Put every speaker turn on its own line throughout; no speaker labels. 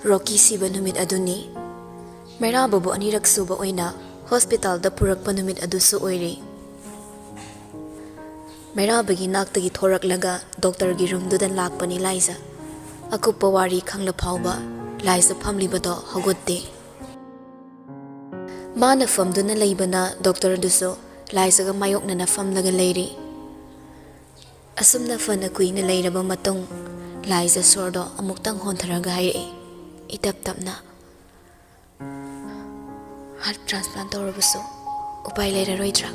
Rocky siba numit aduni. Mairababu anirak suba oina hospital da purakpa numit adusu oiri. Mairabagi naktagi thorak laga doctor gi room dudan lakpani Liza. Akuppa wari khangla phauba Liza phamlibado hagotte. Mana famduna leibana doctor duso Liza ga mayokna na famlaga leiri. Asumna fana kuina leiraba matong Liza sordo amuktang hontharaga hairi. Itap tapna. Heart transplant tawrabuso upay leiraroidra.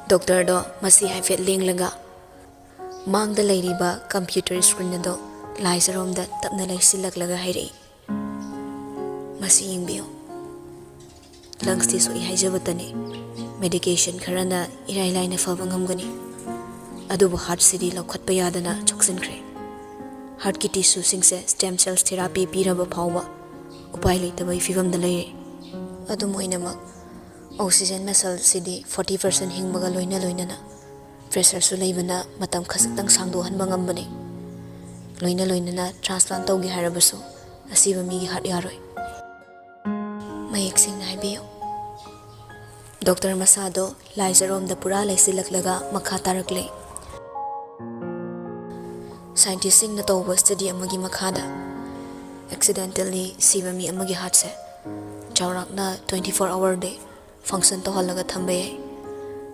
Doctor do masi haifet lenglaga mangda leiriba computer screen do Liza romda tapna leisilaglaga hairi. Masi yingbiyo. Lungs ti so ihaijabatani medication kharana irailai na faba ngamgani. Adubu heart sidi lokhatpa yadana choksinkhre. Heart ki tissue singse stem cells therapy piraba phawba upay leitaba ifivam da leire. Adu moinamak oxygen muscle sidi 40% hingbaga loina loinana pressure su leibana matam khasatang sangdo hanba ngambani. Loina loinana transplant tawgi harabaso asiba migi heart yaroi. Mayek sing na biyo. Doctor Masado Liza rom da pura leisilaklaga makha tarakle. Scientist sing na tawba study amagi makhada accidentally siba mi amagi heart se chawrak na 24-hour day function to halaga thambe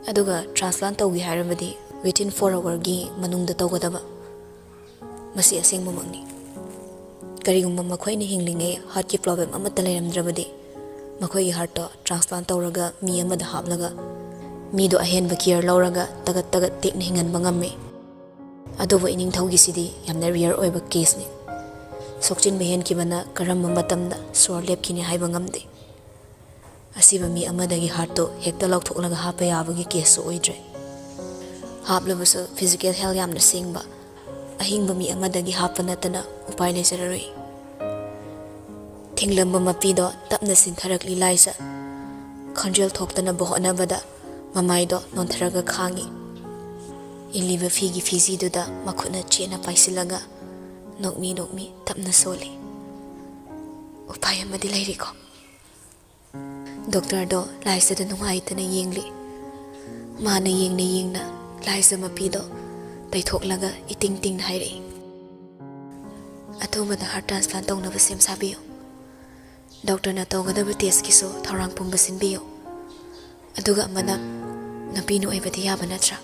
aduga transplant tawgi harabadi within 4 hour gi manung da tawgadaba masi aseng mamangni karigumba makhoi ni hinglinge heart ki problem amata leiramdrabadi makhoi heart to transplant tawraga mi amada haplaga mi do ahen ba care lauraga tagat tek na hingan bangamme adobo ining thaugi sidi yamna rare oiba case ni sokchin behen kibana karamba matamda sor lep kini haiba ngamde asiba mi amadagi heart to hekta lauthoklaga hapa yabagi case oidre haplabaso physical health yamna singba ahingba mi amadagi hapa natana upay leseraroi thinglamba mapido tapna sintharakli Liza khanjel thoktana bohona bada mamaido nontharaga khangi iliba figi fizi duda makhuna chena paisilaga nokmi tapna soli upay amadi leiri ko doctor do Liza da nungai tana yengli mana yengna Liza mapido taithoklaga iting hairi atoma da heart transplant tawna basem sabiyo doctor na tawgada test kiso thorang pumbasin biyo aduga mana napino aibadi yaba natra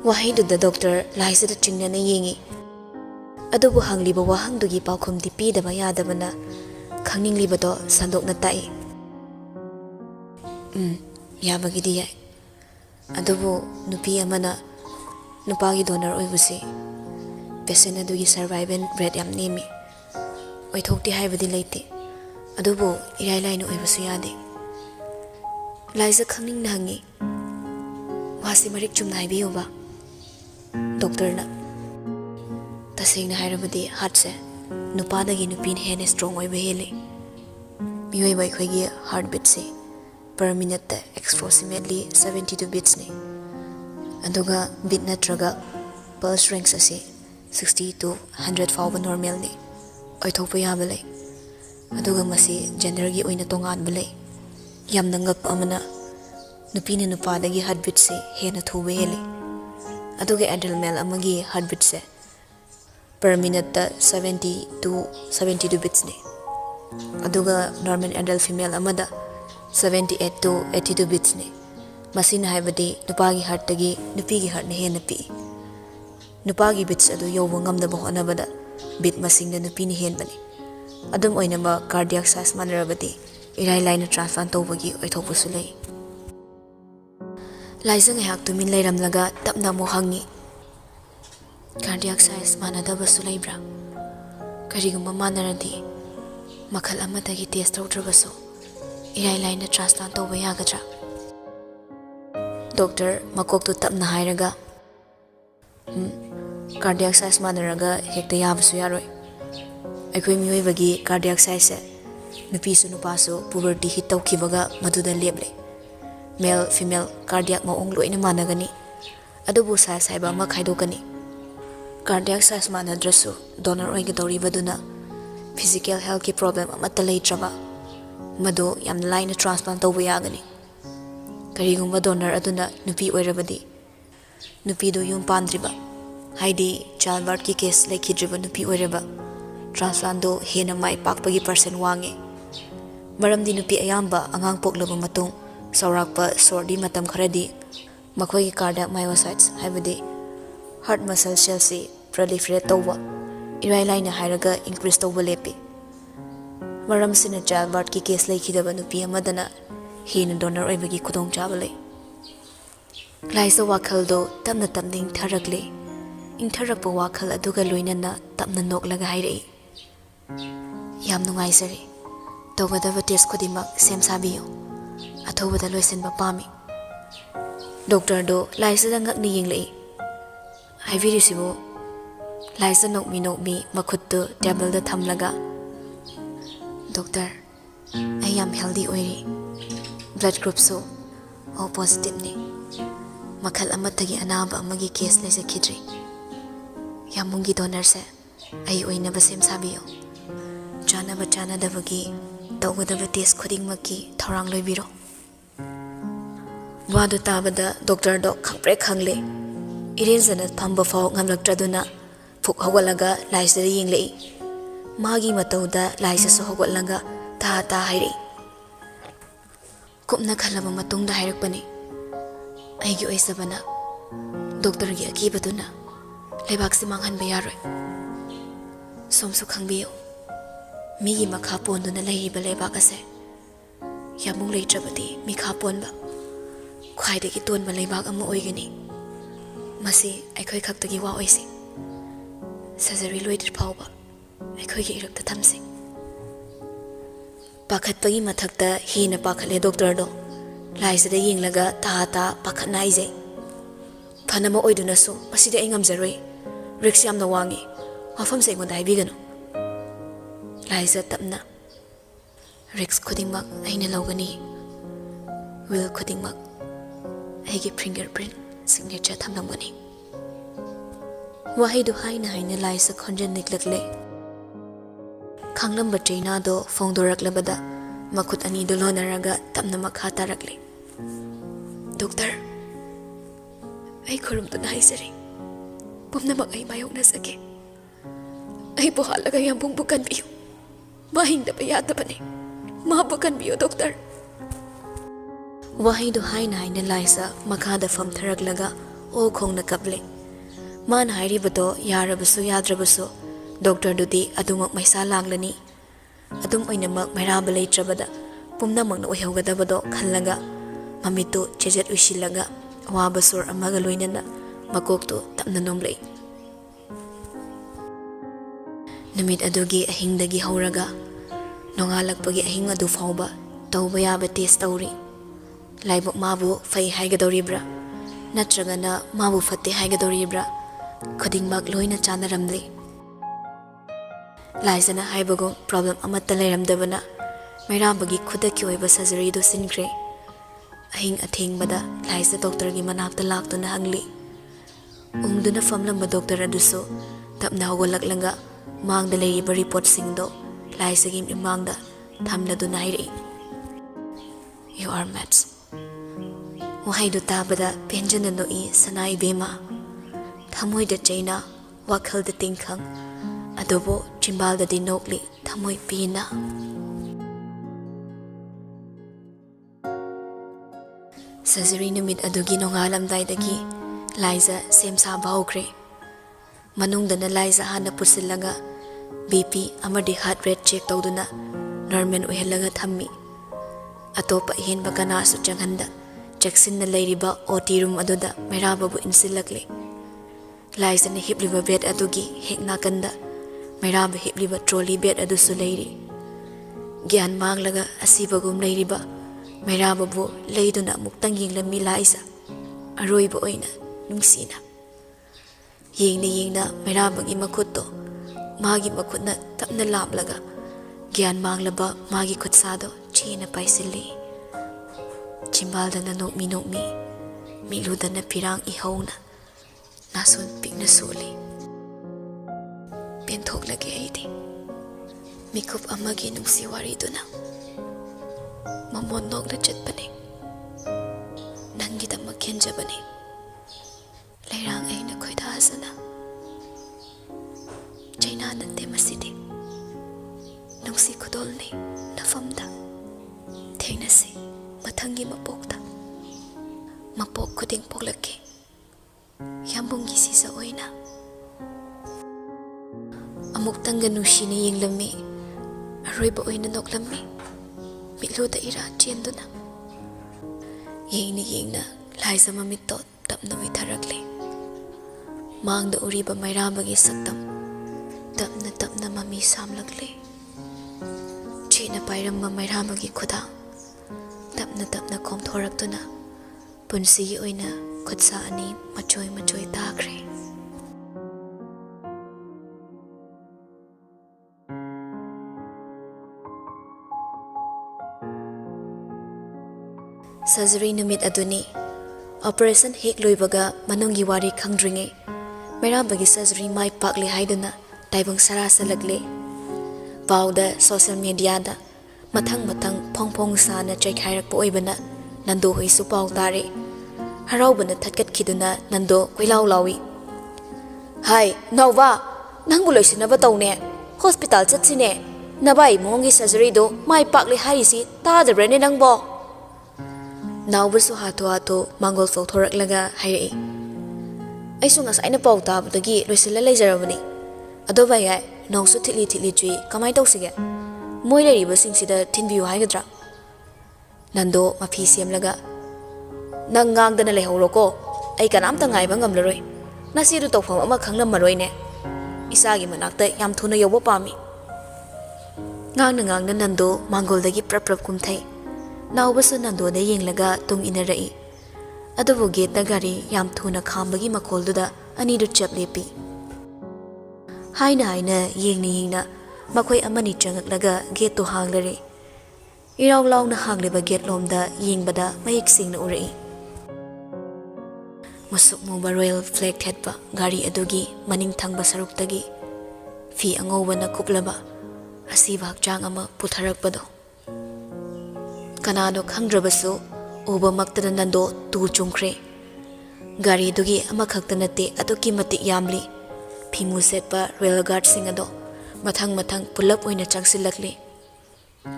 wahai da doctor Liza da chingna na yengi adubu hangliba wahangdugi paukhum di pidaba yadabana khanginglibado sandokna tai yabagi di yai adubu nupi amana nupagi donor oibusi patient adugi survival rate yam nemi oithokti haibadi leite adubu irailai no oibusu yade Liza khangning na hangi wasi marik chumna haibiyoba doctor na tasing na hairabadi heart se nupadagi nupin hene strong oiba hele mioi bai khoigi heartbeat se per minute approximately 72 beats ne aduga beat natraga pulse ranks ase 60 to 100 fawba normal ne oithokpa yabale aduga masi gender gi oina tongan bale yamna ngak amana nupina nupadagi heartbeat se hena thuba hele aduga adult male amagi heartbeat se per minute 70 to 72 beats ne aduga normal adult female amada 78 to 82 beats ne masina haibadi nupagi heart tagi nupigi heart ne hena pi nupagi beats adu yobo ngamdaba honabada beat masing na nupini hen bani adum oinaba cardiac size manarabadi irai line transplant tawbagi oithokpusu lei Liza ngahak tumin leiramlaga tapna mo hangi cardiac size manadaba su leibra karigumba manaradi makhal amadagi test tawdrabaso irai line transplant tawba yagadra doctor makoktu tapna hairaga cardiac size manaraga hekta yabasu yaroi aikoi miyoibagi cardiac size nupisu nupasu puberty hit tawkibaga maduda leble male female cardiac maong loina managani adubu size haiba ma khaidokani cardiac size manadраꯁꯨ donor ꯑꯣꯏꯒꯗꯧꯔꯤꯕꯗꯨꯅ physical health ki problem amata leitraba madu yam line transplant tawba yagani karigumba donor aduna nupi oirabadi nupi do yum pandriba haidi childbirth ki case lekhidriba nupi oiraba transplant do hena mai pakpagi percent wange maramdi nupi ayamba angang poklaba matung saurakpa sordi matam kharadi makhoi ki cardiac myocytes haibadi heart muscle cells si proliferate tawba irai laina hairaga increase tawba lepi maram sina childbirth ki case lekhidaba nupi amadana hena donor oibagi khudong chaba lei laisa wakhal do tamna tamding tharakle ingtharakpa wakhal aduga loinana tamna noklaga hairei yam nungai sari tawgadaba test khudimak sem sabiyo athobada loisenba pami doctor do laisa dangak ni yinglei haibirisibo laisa nokmi makhuttu table da thamlaga doctor I am healthy oiri blood group so O positive ni makhal amatagi anaba amagi case lesa khidri yamungi donor se ai oina basem sabiyo chana dabagi tawgadaba test khuding maki thorang loibiro wadu tabada doctor do khangpre khangle irenjana phamba faw ngamlaktraduna phuk hawalaga laisa yinglei magi matauda laisa so hawalaga ta hairi kupna khalaba matungda hairakpani aigi oisabana doctor gi akibaduna lebak si manghanba yaroi somsu khangbiyo migi makha ponduna leiba lebak ase yamung leitrabadi mikha ponba khwaidagi tonba lebak ama oigani masi aikhoi khaktagi wa oisi surgery loidir phawba aikhoi gi irakta thamsi pakhatpagi mathakta hina pakhale doctor do laisada yinglaga ta pakhatna ije phanama oiduna so masida engamjaroi risk yamna wangi wafam se ngonda haibigano laisa tapna risk khudingmak aina logani will khudingmak aigi fingerprint signature thamlamgani wahaidu haina laisa khonjan niklakle khanglamba chaina do fongdoraklabada makhut ani do lonaraga tapna makha tarakle doctor ai khurum tu nai sari pumna mak ai mayok na sake ai bohalaga yam bung bukan biyo mahin da baya da bane ma bukan biyo doctor wahai do haina laisa makha da fam tharak laga o khong na kaple man hairi bado yarabasu yadrabasu doctor dudi adumak maisa langlani adum oinamak mairaba leitrabada pumna makna oihaugadabado khallaga mamitu chejet usilaga wabasur amaga loinana makokto tapna nomlei numit adugi ahingdagi hauraga nongalakpagi ahing adu fawba tawba yaba test tawri laibok mabu fai haigadoribra natragana mabu fatte haigadoribra khudingmak loina chanaramli laisana haibago problem amatta leiramdabana mairabagi khudaki oiba surgery do sinkre ahing athengbada laisa doctor gi manakta laktuna hangli ungduna famlamba doctor aduso tapna hawalaklanga mangda leiba report singdo laisa gi mangda thamladuna hairi you are mats wahaidu tabada penjana no I sanai bema thamoi da chaina wakhal da tingkhang adobo chimbal da dinokli thamoi pina surgery numit adugi nongalam daidagi laisa semsa bhaukre manungdana laisa hana pusilaga BP amadi heart rate check tawduna normal ohelaga thammi atopa henba kana su changhanda jackson na leiriba OT room aduda mairababu insilakle laisa na hipliba bed adugi hekna kanda mairaba hipliba trolley bed adusu leiri gyan manglaga asibagum leiriba mairababu leiduna muktang yinglammi laisa aroiba oina nungsina yengna mairabagi makhutto magi makhutna tapna laplaga gyan manglaba magi khutsado china paisilli chimbaldana nokmi miludana pirang ihauna nasun pikna suli ꯄꯦꯟꯊꯣꯛꯂꯒꯦ ꯑꯩꯗꯤ ꯃꯤꯀꯨꯞ ꯑꯃꯒꯤ ꯅꯨꯡꯁꯤ ꯋꯥꯔꯤꯗꯨꯅ ꯃꯃꯣꯟ ꯅꯣꯛꯅ ꯆꯠꯄꯅꯤ ꯅꯪꯒꯤꯗꯃꯛ ꯈꯦꯟꯖꯕꯅꯤ ꯂꯩꯔꯥꯡ ꯑꯩꯅ ꯈꯣꯏꯗꯥꯖꯅ ꯆꯩꯅꯥ ꯅꯠꯇꯦ ꯃꯁꯤꯗꯤ ꯅꯨꯡꯁꯤ ꯈꯨꯗꯣꯜꯅꯤ ꯅꯐꯝꯗ ꯊꯦꯡꯅꯁꯤ ꯃꯊꯪꯒꯤ ꯃꯄꯣꯛꯇ ꯃꯄꯣꯛ ꯈꯨꯗꯤꯡ ꯄꯣꯛꯂꯛꯈꯤ ꯌꯥꯝꯕꯨꯡꯒꯤ ꯁꯤꯖ ꯑꯣꯏꯅ ꯑꯃꯨꯛꯇꯪꯒ ꯅꯨꯡꯁꯤꯅ ꯌꯦꯡꯂꯝꯃꯤ ꯑꯔꯣꯏꯕ ꯑꯣꯏꯅ ꯅꯣꯛꯂꯝꯃꯤ ꯃꯤꯠꯂꯨꯗ ꯏꯔꯥ ꯆꯦꯟꯗꯨꯅ ꯌꯦꯡꯅ ꯌꯦꯡꯅ ꯂꯥꯏꯖ ꯃꯃꯤꯠꯇꯣ ꯇꯞꯅ ꯎꯏꯊꯔꯛꯂꯤ ꯃꯥꯡꯗ ꯎꯔꯤꯕ ꯃꯩꯔꯥꯕꯒꯤ ꯁꯛꯇꯝ ꯇꯞꯅ ꯇꯞꯅ ꯃꯃꯤ ꯁꯥꯝꯂꯛꯂꯤ ꯆꯦꯅ ꯄꯥꯏꯔꯝꯕ ꯃꯩꯔꯥꯕꯒꯤ ꯈꯨꯗꯥꯡ ꯇꯞꯅ ꯇꯞꯅ ꯈꯣꯝꯊꯣꯔꯛꯇꯨꯅ ꯄꯨꯟꯁꯤꯒꯤ ꯑꯣꯏꯅ ꯈꯨꯠꯁꯥ ꯑꯅꯤ ꯃꯆꯣꯏ ꯃꯆꯣꯏ ꯇꯥꯈ꯭ꯔꯦ ꯁꯔꯖꯔꯤ ꯅꯨꯃꯤꯠ ꯑꯗꯨꯅꯤ ꯑꯣꯄꯔꯦꯁꯟ ꯍꯦꯛ ꯂꯣꯏꯕꯒ ꯃꯅꯨꯡꯒꯤ ꯋꯥꯔꯤ ꯈꯪꯗ꯭ꯔꯤꯉꯩ ꯃꯩꯔꯥꯕꯒꯤ ꯁꯔꯖꯔꯤ ꯃꯥꯏ ꯄꯥꯛꯂꯦ ꯍꯥꯏꯗꯨꯅ ꯇꯥꯏꯕꯪ ꯁꯔꯥꯁꯜꯂꯛꯂꯦ ꯄꯥꯎꯗ ꯁꯣꯁꯤꯌꯦꯜ ꯃꯤꯗꯤꯌꯥꯗ ꯃꯊꯪ ꯃꯊꯪ ꯐꯣꯡ ꯐꯣꯡ ꯁꯥꯅ ꯆꯩꯈꯥꯏꯔꯛꯄ ꯑꯣꯏꯕꯅ ꯅꯟꯗꯣ ꯍꯣꯏꯁꯨ ꯄꯥꯎ ꯇꯥꯔꯦ ꯍꯔꯥꯎꯕꯅ ꯊꯠꯀꯠꯈꯤꯗꯨꯅ ꯅꯟꯗꯣ ꯀꯣꯏꯂꯥꯎ ꯂꯥꯎꯏ ꯍꯥꯏ ꯅꯥꯎꯕ ꯅꯪꯕꯨ ꯂꯣꯏꯁꯤꯟꯅꯕ ꯇꯧꯅꯦ ꯍꯣꯁꯄꯤꯇꯥꯜ ꯆꯠꯁꯤꯅꯦ ꯅꯕꯥꯏ ꯏꯃꯨꯡꯒꯤ ꯁꯔꯖꯔꯤꯗꯣ ꯃꯥꯏ ꯄꯥꯛꯂꯦ ꯍꯥꯏꯔꯤꯁꯤ ꯇꯥꯗꯕ꯭ꯔꯅꯦ ꯅꯪꯕꯣ ꯅꯥꯎꯕꯁꯨ ꯍꯥꯊꯨ ꯍꯥꯊꯨ ꯃꯥꯡꯒꯣꯜ ꯆꯧꯊꯣꯔꯛꯂꯒ ꯍꯥꯏꯔꯛꯏ ꯑꯩꯁꯨ ꯉꯁꯥꯏꯅ ꯄꯥꯎ ꯇꯥꯕꯗꯒꯤ ꯂꯣꯏꯁꯤꯜꯂ ꯂꯩꯖꯔꯕꯅꯤ ꯑꯗꯣ ꯚꯥꯏ ꯌꯥꯏ ꯅꯣꯡꯁꯨ ꯊꯤꯠꯂꯤ ꯊꯤꯠꯂꯤ ꯆꯨꯏ ꯀꯃꯥꯏ ꯇꯧꯁꯤꯒꯦ ꯃꯣꯏ ꯂꯩꯔꯤꯕꯁꯤꯡꯁꯤꯗ ꯊꯤꯟꯕꯤꯌꯨ ꯍꯥꯏꯒꯗ꯭ꯔꯥ ꯅꯟꯗꯣ ꯃꯐꯤ ꯁꯦꯝꯂꯒ ꯅꯪ ꯉꯥꯡꯗꯅ ꯂꯩꯍꯧꯔꯣꯀꯣ ꯑꯩ ꯀꯅꯥꯝꯇ ꯉꯥꯏꯕ ꯉꯝꯂꯔꯣꯏ ꯅꯁꯤꯗꯨ ꯇꯧꯐꯝ ꯑꯃ ꯈꯪꯂꯝꯃꯔꯣꯏꯅꯦ ꯏꯁꯥꯒꯤ ꯃꯅꯥꯛꯇ ꯌꯥꯝ ꯊꯨꯅ ꯌꯧꯕ ꯄꯥꯝꯃꯤ ꯉꯥꯡꯅ ꯉꯥꯡꯅ ꯅꯟꯗꯣ ꯃꯥꯡꯒꯣꯜꯗꯒꯤ ꯄ꯭ꯔꯞ ꯄ꯭ꯔꯞ ꯀꯨꯝꯊꯩ ꯅꯥꯎꯕꯁꯨ ꯅꯟꯗꯣꯗ ꯌꯦꯡꯂꯒ ꯇꯨꯡ ꯏꯟꯅꯔꯛꯏ ꯑꯗꯨꯕꯨ ꯒꯦꯠꯇ ꯒꯥꯔꯤ ꯌꯥꯝ ꯊꯨꯅ ꯈꯥꯝꯕꯒꯤ ꯃꯈꯣꯜꯗꯨꯗ ꯑꯅꯤꯗꯨ ꯆꯞ ꯂꯦꯞꯄꯤ ꯍꯥꯏꯅ ꯍꯥꯏꯅ ꯌꯦꯡꯅ ꯌꯦꯡꯅ ꯃꯈꯣꯏ ꯑꯃꯅꯤ ꯆꯪꯉꯛꯂꯒ ꯒꯦꯠꯇꯨ ꯍꯥꯡꯂꯔꯦ ꯏꯔꯥꯎ ꯂꯥꯎꯅ ꯍꯥꯡꯂꯤꯕ ꯒꯦꯠꯂꯣꯝꯗ ꯌꯦꯡꯕꯗ ꯃꯌꯦꯛ ꯁꯦꯡꯅ ꯎꯔꯛꯏ ꯃꯨꯁꯨꯛ ꯃꯨꯕ ꯔꯣꯌꯦꯜ ꯐ꯭ꯂꯦꯛ ꯊꯦꯠꯄ ꯒꯥꯔꯤ ꯑꯗꯨꯒꯤ ꯃꯅꯤꯡ ꯊꯪꯕ ꯁꯔꯨꯛꯇꯒꯤ ꯐꯤ ꯑꯉꯧꯕꯅ ꯀꯨꯞꯂꯕ ꯑꯁꯤꯕ ꯍꯛꯆꯥꯡ ꯑꯃ ꯄꯨꯊꯔꯛꯄꯗꯣ ꯀꯅꯥꯅꯣ ꯈꯪꯗ꯭ꯔꯕꯁꯨ ꯎꯕꯃꯛꯇꯗ ꯅꯟꯗꯣ ꯇꯨ ꯆꯨꯡꯈ꯭ꯔꯦ ꯒꯥꯔꯤꯗꯨꯒꯤ ꯑꯃꯈꯛꯇ ꯅꯠꯇꯦ ꯑꯗꯨꯛꯀꯤ ꯃꯇꯤꯛ ꯌꯥꯝꯂꯤ ꯐꯤꯃꯨ ꯁꯦꯠꯄ ꯔꯣꯌꯦꯜ ꯒꯥꯔꯗꯁꯤꯡ ꯑꯗꯣ ꯃꯊꯪ ꯃꯊꯪ ꯄꯨꯜꯂꯞ ꯑꯣꯏꯅ ꯆꯪꯁꯤꯜꯂꯛꯂꯤ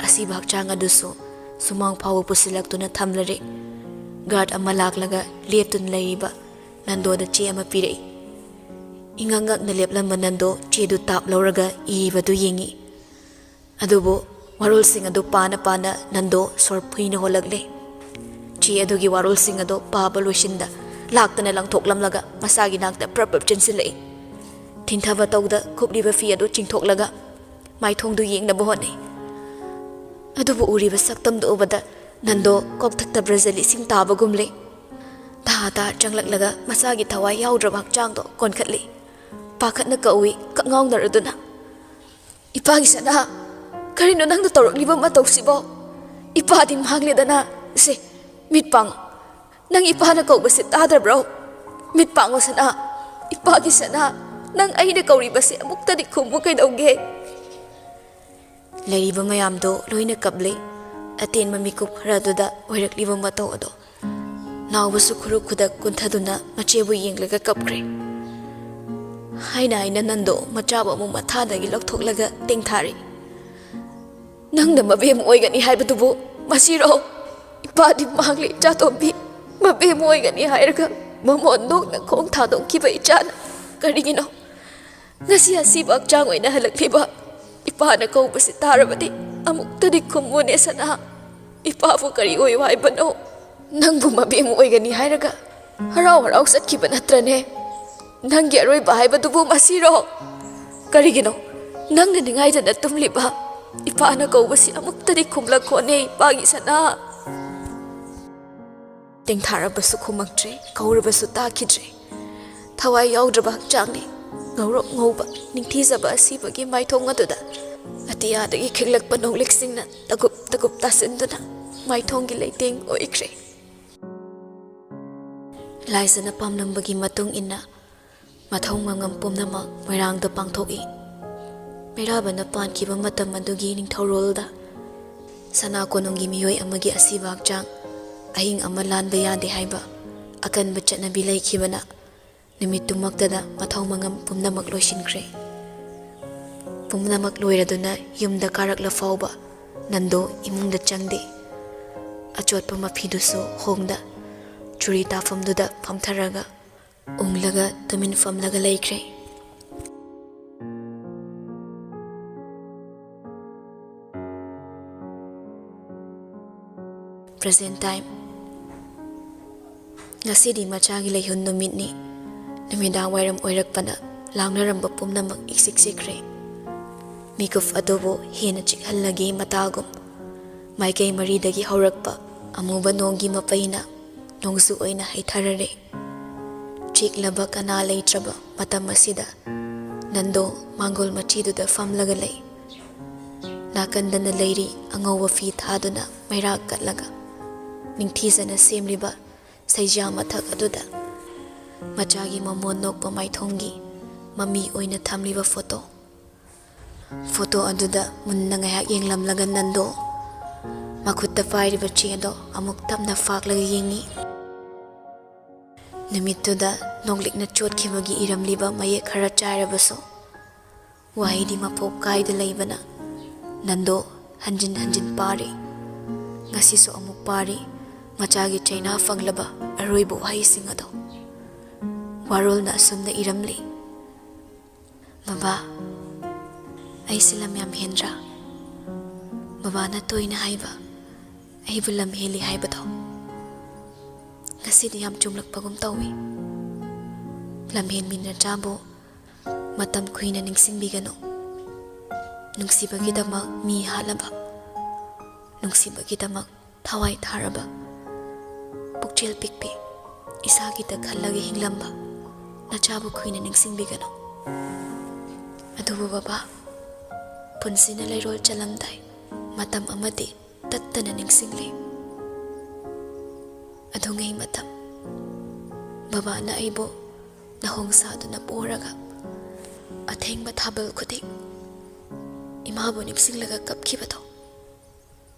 ꯑꯁꯤꯕ ꯍꯛꯆꯥꯡ ꯑꯗꯨꯁꯨ ꯁꯨꯃꯥꯡ ꯐꯥꯎꯕ ꯄꯨꯁꯤꯜꯂꯛꯇꯨꯅ ꯊꯝꯂꯔꯦ ꯒꯥꯔꯗ ꯑꯃ ꯂꯥꯛꯂꯒ ꯂꯦꯞꯇꯨꯅ ꯂꯩꯔꯤꯕ ꯅꯟꯗꯣꯗ ꯆꯦ ꯑꯃ ꯄꯤꯔꯛꯏ ꯏꯉꯛ ꯉꯛꯅ ꯂꯦꯞꯂꯝꯕ ꯅꯟꯗꯣ ꯆꯦꯗꯨ ꯇꯥꯞ ꯂꯧꯔꯒ ꯏꯕꯗꯨ ꯌꯦꯡꯉꯤ ꯑꯗꯨꯕꯨ ꯋꯥꯔꯣꯜꯁꯤꯡ ꯑꯗꯨ ꯄꯥꯅ ꯄꯥꯅ ꯅꯟꯗꯣ ꯁꯣꯔ ꯐꯨꯏꯅ ꯍꯣꯜꯂꯛꯂꯦ ꯆꯦ ꯑꯗꯨꯒꯤ ꯋꯥꯔꯣꯜꯁꯤꯡ ꯑꯗꯣ ꯄꯥꯕ ꯂꯣꯏꯁꯤꯟꯗ ꯂꯥꯛꯇꯅ ꯂꯪꯊꯣꯛꯂꯝꯂꯒ ꯃꯁꯥꯒꯤ ꯅꯥꯛꯇ ꯄ꯭ꯔꯞ ꯄ꯭ꯔꯞ ꯆꯦꯟꯁꯤꯜꯂꯛꯏ ꯊꯤꯟꯊꯕ ꯇꯧꯗ ꯀꯨꯞꯂꯤꯕ ꯐꯤ ꯑꯗꯨ ꯆꯤꯡꯊꯣꯛꯂꯒ ꯃꯥꯏꯊꯣꯡꯗꯨ ꯌꯦꯡꯅꯕ ꯍꯣꯠꯅꯩ ꯑꯗꯨꯕꯨ ꯎꯔꯤꯕ ꯁꯛꯇꯝꯗꯨ ꯎꯕꯗ ꯅꯟꯗꯣ ꯀꯣꯛꯊꯛꯇ ꯕ꯭ꯔꯖꯦꯜ ꯏꯁꯤꯡ ꯇꯥꯕꯒꯨꯝꯂꯦ ꯊꯥ ꯊꯥ ꯆꯪꯂꯛꯂꯒ ꯃꯁꯥꯒꯤ ꯊꯋꯥꯏ ꯌꯥꯎꯗ꯭ꯔꯕ ꯍꯛꯆꯥꯡꯗꯣ ꯀꯣꯟꯈꯠꯂꯤ ꯄꯥꯈꯠꯅ ꯀꯧꯏ ꯀꯛꯉꯥꯎꯅꯔꯗꯨꯅ ꯏꯄꯥꯒꯤ ꯁꯅꯥ ꯀꯔꯤꯅꯣ ꯅꯪꯅ ꯇꯧꯔꯛꯂꯤꯕ ꯃꯇꯧꯁꯤꯕꯣ ꯏꯄꯥꯗꯤ ꯃꯥꯡꯂꯦꯗꯅ ꯁꯦ ꯃꯤꯠ ꯄꯥꯡꯉꯣ ꯅꯪ ꯏꯄꯥꯅ ꯀꯧꯕꯁꯦ ꯇꯥꯗ꯭ꯔꯕ꯭ꯔꯣ ꯃꯤꯠ ꯄꯥꯡꯉꯣ ꯁꯅꯥ ꯏꯄꯥꯒꯤ ꯁꯅꯥ ꯅꯪ ꯑꯩꯅ ꯀꯧꯔꯤꯕꯁꯦ ꯑꯃꯨꯛꯇꯗꯤ ꯈꯨꯝꯃꯨ ꯀꯩꯗꯧꯒꯦ ꯂꯩꯔꯤꯕ ꯃꯌꯥꯝꯗꯣ ꯂꯣꯏꯅ ꯀꯞꯂꯦ ꯑꯇꯦꯟꯕ ꯃꯤꯀꯨꯞ ꯈꯔꯗꯨꯗ ꯑꯣꯏꯔꯛꯂꯤꯕ ꯃꯇꯧ ꯑꯗꯣ ꯅꯥꯎꯕꯁꯨ ꯈꯨꯔꯨ ꯈꯨꯗꯛ ꯀꯨꯟꯊꯗꯨꯅ ꯃꯆꯦꯕꯨ ꯌꯦꯡꯂꯒ ꯀꯞꯈ꯭ꯔꯦ ꯍꯥꯏꯅ ꯍꯥꯏꯅ ꯅꯟꯗꯣ ꯃꯆꯥꯕꯨ ꯑꯃꯨꯛ ꯃꯊꯥꯗꯒꯤ ꯂꯧꯊꯣꯛꯂꯒ ꯇꯦꯡꯊꯥꯔꯤ ꯅꯪꯅ ꯃꯕꯦꯝ ꯑꯣꯏꯒꯅꯤ ꯍꯥꯏꯕꯗꯨꯕꯨ ꯃꯁꯤꯔꯣ ꯏꯄꯥꯗꯤ ꯃꯥꯡꯂꯦ ꯏꯆꯥꯇꯣꯝꯕꯤ ꯃꯕꯦꯝ ꯑꯣꯏꯒꯅꯤ ꯍꯥꯏꯔꯒ ꯃꯃꯣꯟ ꯅꯣꯛꯅ ꯈꯣꯡ ꯊꯥꯗꯣꯛꯈꯤꯕ ꯏꯆꯥꯅ ꯀꯔꯤꯒꯤꯅꯣ ꯉꯁꯤ ꯑꯁꯤꯕ ꯍꯛꯆꯥꯡ ꯑꯣꯏꯅ ꯍꯜꯂꯛꯂꯤꯕ ꯏꯄꯥꯅ ꯀꯧꯕꯁꯤ ꯇꯥꯔꯕꯗꯤ ꯑꯃꯨꯛꯇꯗꯤ ꯈꯨꯝꯃꯨꯅꯦ ꯁꯅꯥ ꯏꯄꯥꯕꯨ ꯀꯔꯤ ꯑꯣꯏꯌꯨ ꯍꯥꯏꯕꯅꯣ ꯅꯪꯕꯨ ꯃꯕꯦꯝ ꯑꯣꯏꯒꯅꯤ ꯍꯥꯏꯔꯒ ꯍꯔꯥꯎ ꯍꯔꯥꯎ ꯆꯠꯈꯤꯕ ꯅꯠꯇ꯭ꯔꯅꯦ ꯅꯪꯒꯤ ꯑꯔꯣꯏꯕ ꯍꯥꯏꯕꯗꯨꯕꯨ ꯃꯁꯤꯔꯣ ꯀꯔꯤꯒꯤꯅꯣ ꯅꯪꯅ ꯅꯤꯡꯉꯥꯏꯗꯅ ꯇꯨꯝꯂꯤꯕ ꯏꯄꯥꯅ ꯀꯧꯕꯁꯤ ꯑꯃꯨꯛꯇꯗꯤ ꯈꯨꯝꯂꯛꯈꯣꯅꯦ ꯏꯄꯥꯒꯤ ꯁꯅꯥ ꯇꯦꯡꯊꯥꯔꯕꯁꯨ ꯈꯨꯝꯃꯛꯇ꯭ꯔꯦ ꯀꯧꯔꯕꯁꯨ ꯇꯥꯈꯤꯗ꯭ꯔꯦ ꯊꯋꯥꯏ ꯌꯥꯎꯗ꯭ꯔꯕ ꯍꯛꯆꯥꯡꯅꯤ ꯉꯧꯔꯣꯛ ꯉꯧꯕ ꯅꯤꯡꯊꯤꯖꯕ ꯑꯁꯤꯕꯒꯤ ꯃꯥꯏꯊꯣꯡ ꯑꯗꯨꯗ ꯑꯇꯤꯌꯥꯗꯒꯤ ꯈꯤꯛꯂꯛꯄ ꯅꯣꯡꯂꯤꯛꯁꯤꯡꯅ ꯇꯒꯨꯞ ꯇꯒꯨꯞ ꯇꯥꯁꯤꯟꯗꯨꯅ ꯃꯥꯏꯊꯣꯡꯒꯤ ꯂꯩꯇꯦꯡ ꯑꯣꯏꯈ꯭ꯔꯦ ꯂꯥꯏꯖꯅ ꯄꯥꯝꯂꯝꯕꯒꯤ ꯃꯇꯨꯡ ꯏꯟꯅ ꯃꯊꯧ ꯃꯉꯝ ꯄꯨꯝꯅꯃꯛ ꯃꯣꯏꯔꯥꯡꯗ ꯄꯥꯡꯊꯣꯛꯏ ꯃꯩꯔꯥꯕꯅ ꯄꯥꯟꯈꯤꯕ ꯃꯇꯝ ꯑꯗꯨꯒꯤ ꯅꯤꯡꯊꯧꯔꯣꯜꯗ ꯁꯅꯥ ꯀꯣꯅꯨꯡꯒꯤ ꯃꯤꯑꯣꯏ ꯑꯃꯒꯤ ꯑꯁꯤꯕ ꯍꯛꯆꯥꯡ ꯑꯍꯤꯡ ꯑꯃ ꯂꯥꯟꯕ ꯌꯥꯗꯦ ꯍꯥꯏꯕ ꯑꯀꯟꯕ ꯆꯠꯅꯕꯤ ꯂꯩꯈꯤꯕꯅ ꯅꯨꯃꯤꯠꯇꯨꯃꯛꯇꯗ ꯃꯊꯧ ꯃꯉꯝ ꯄꯨꯝꯅꯃꯛ ꯂꯣꯏꯁꯤꯟꯈ꯭ꯔꯦ꯫ ꯄꯨꯝꯅꯃꯛ ꯂꯣꯏꯔꯗꯨꯅ ꯌꯨꯝꯗ ꯀꯥꯔꯛꯂ ꯐꯥꯎꯕ ꯅꯟꯗꯣ ꯏꯃꯨꯡꯗ ꯆꯪꯗꯦ꯫ ꯑꯆꯣꯠꯄ ꯃꯐꯤꯗꯨꯁꯨ ꯍꯣꯡꯗ ꯆꯨꯔꯤ ꯇꯥꯐꯝꯗꯨꯗ ꯐꯝꯊꯔꯒ ꯎꯪꯂꯒ ꯇꯨꯃꯤꯟ ꯐꯝꯂꯒ ꯂꯩꯈ꯭ꯔꯦ꯫ ꯄ꯭ꯔꯖꯦꯟ ꯇꯥꯏꯝ ꯉꯁꯤꯗꯤ ꯃꯆꯥꯒꯤ ꯂꯩꯍꯨꯟ ꯅꯨꯃꯤꯠꯅꯤ꯫ ꯅꯨꯃꯤꯗꯥꯡ ꯋꯥꯏꯔꯝ ꯑꯣꯏꯔꯛꯄꯅ ꯂꯥꯡꯅꯔꯝꯕ ꯄꯨꯝꯅꯃꯛ ꯏꯛꯁꯤꯛ ꯁꯤꯛꯈ꯭ꯔꯦ꯫ ꯃꯤꯀꯨꯞ ꯑꯗꯨꯕꯨ ꯍꯦꯟꯅ ꯆꯤꯛꯍꯜꯂꯒꯦ ꯃꯇꯥꯒꯨꯝ ꯃꯥꯏꯀꯩ ꯃꯔꯤꯗꯒꯤ ꯍꯧꯔꯛꯄ ꯑꯃꯨꯕ ꯅꯣꯡꯒꯤ ꯃꯄꯩꯅ ꯅꯣꯡꯖꯨ ꯑꯣꯏꯅ ꯍꯩꯊꯔꯔꯦ꯫ ꯆꯤꯛꯂꯕ ꯀꯅꯥ ꯂꯩꯇ꯭ꯔꯕ ꯃꯇꯝ ꯑꯁꯤꯗ ꯅꯟꯗꯣ ꯃꯥꯡꯒꯣꯜ ꯃꯆꯤꯗꯨꯗ ꯐꯝꯂꯒ ꯂꯩ꯫ ꯅꯥꯀꯟꯗꯅ ꯂꯩꯔꯤ ꯑꯉꯧꯕ ꯐꯤ ꯊꯥꯗꯨꯅ ꯃꯩꯔꯥ ꯀꯠꯂꯒ ꯅꯤꯡꯊꯤꯖꯅ ꯁꯦꯝꯂꯤꯕ ꯁꯩꯖꯥ ꯃꯊꯛ ꯑꯗꯨꯗ ꯃꯆꯥꯒꯤ ꯃꯃꯣꯟ ꯅꯣꯛꯄ ꯃꯥꯏꯊꯣꯡꯒꯤ ꯃꯃꯤ ꯑꯣꯏꯅ ꯊꯝꯂꯤꯕ ꯐꯣꯇꯣ ꯑꯗꯨꯗ ꯃꯨꯟꯅ ꯉꯥꯏꯍꯥꯛ ꯌꯦꯡꯂꯝꯂꯒ ꯅꯟꯗꯣ ꯃꯈꯨꯠꯇ ꯄꯥꯏꯔꯤꯕ ꯆꯦꯗꯣ ꯑꯃꯨꯛ ꯇꯞꯅ ꯐꯥꯛꯂꯒ ꯌꯦꯡꯉꯤ꯫ ꯅꯨꯃꯤꯠꯇꯨꯗ ꯅꯣꯡꯂꯤꯛꯅ ꯆꯣꯠꯈꯤꯕꯒꯤ ꯏꯔꯝꯂꯤꯕ ꯃꯌꯦꯛ ꯈꯔ ꯆꯥꯏꯔꯕꯁꯨ ꯋꯥꯍꯩꯗꯤ ꯃꯄꯣꯞ ꯀꯥꯏꯗ ꯂꯩꯕꯅ ꯅꯟꯗꯣ ꯍꯟꯖꯤꯟ ꯍꯟꯖꯤꯟ ꯄꯥꯔꯤ꯫ ꯉꯁꯤꯁꯨ ꯑꯃꯨꯛ ꯄꯥꯔꯤ ꯃꯆꯥꯒꯤ ꯆꯩꯅꯥ ꯐꯪꯂꯕ ꯑꯔꯣꯏꯕ ꯋꯥꯍꯩꯁꯤꯡ ꯑꯗꯣ꯫ ꯋꯥꯔꯣꯜꯅ ꯑꯁꯨꯝꯅ ꯏꯔꯝꯂꯤ: ꯕꯕꯥ, ꯑꯩꯁꯦ ꯂꯝ ꯌꯥꯝ ꯍꯦꯟꯗ꯭ꯔꯥ? ꯕꯕꯥꯅ ꯇꯣꯏꯅ ꯍꯥꯏꯕ ꯑꯩꯕꯨ ꯂꯝ ꯍꯦꯜꯂꯤ ꯍꯥꯏꯕꯗꯣ ꯉꯁꯤꯗꯤ ꯌꯥꯝ ꯆꯨꯝꯂꯛꯄꯒꯨꯝ ꯇꯧꯏ꯫ ꯂꯝꯍꯦꯟꯕꯤ ꯅꯆꯥꯕꯨ ꯃꯇꯝ ꯀꯨꯏꯅ ꯅꯤꯡꯁꯤꯡꯕꯤꯒꯅꯨ꯫ ꯅꯨꯡꯁꯤꯕꯒꯤꯗꯃꯛ ꯃꯤ ꯍꯥꯠꯂꯕ, ꯅꯨꯡꯁꯤꯕꯒꯤꯗꯃꯛ ꯊꯋꯥꯏ ꯊꯥꯔꯕ, ꯄꯨꯛꯆꯦꯜ ꯄꯤꯛꯄꯤ ꯏꯁꯥꯒꯤꯗ ꯈꯜꯂꯒ ꯍꯤꯡꯂꯝꯕ ꯅꯆꯥꯕꯨ ꯀꯨꯏꯅ ꯅꯤꯡꯁꯤꯡꯕꯤꯒꯅꯨ꯫ ꯑꯗꯨꯕꯨ ꯕꯕꯥ, ꯄꯨꯟꯁꯤꯅ ꯂꯩꯔꯣꯜ ꯆꯜꯂꯝꯗꯥꯏ ꯃꯇꯝ ꯑꯃꯗꯤ ꯇꯠꯇꯅ ꯅꯤꯡꯁꯤꯡꯂꯤ꯫ ꯑꯗꯨꯉꯩ ꯃꯇꯝ ꯕꯕꯥꯅ ꯑꯩꯕꯨ ꯅꯍꯣꯡ ꯁꯥꯗꯨꯅ ꯄꯣꯔꯒ ꯑꯊꯦꯡꯕ ꯊꯥꯕꯜ ꯈꯨꯗꯤꯡ ꯏꯃꯥꯕꯨ ꯅꯤꯡꯁꯤꯡꯂꯒ ꯀꯞꯈꯤꯕꯗꯣ,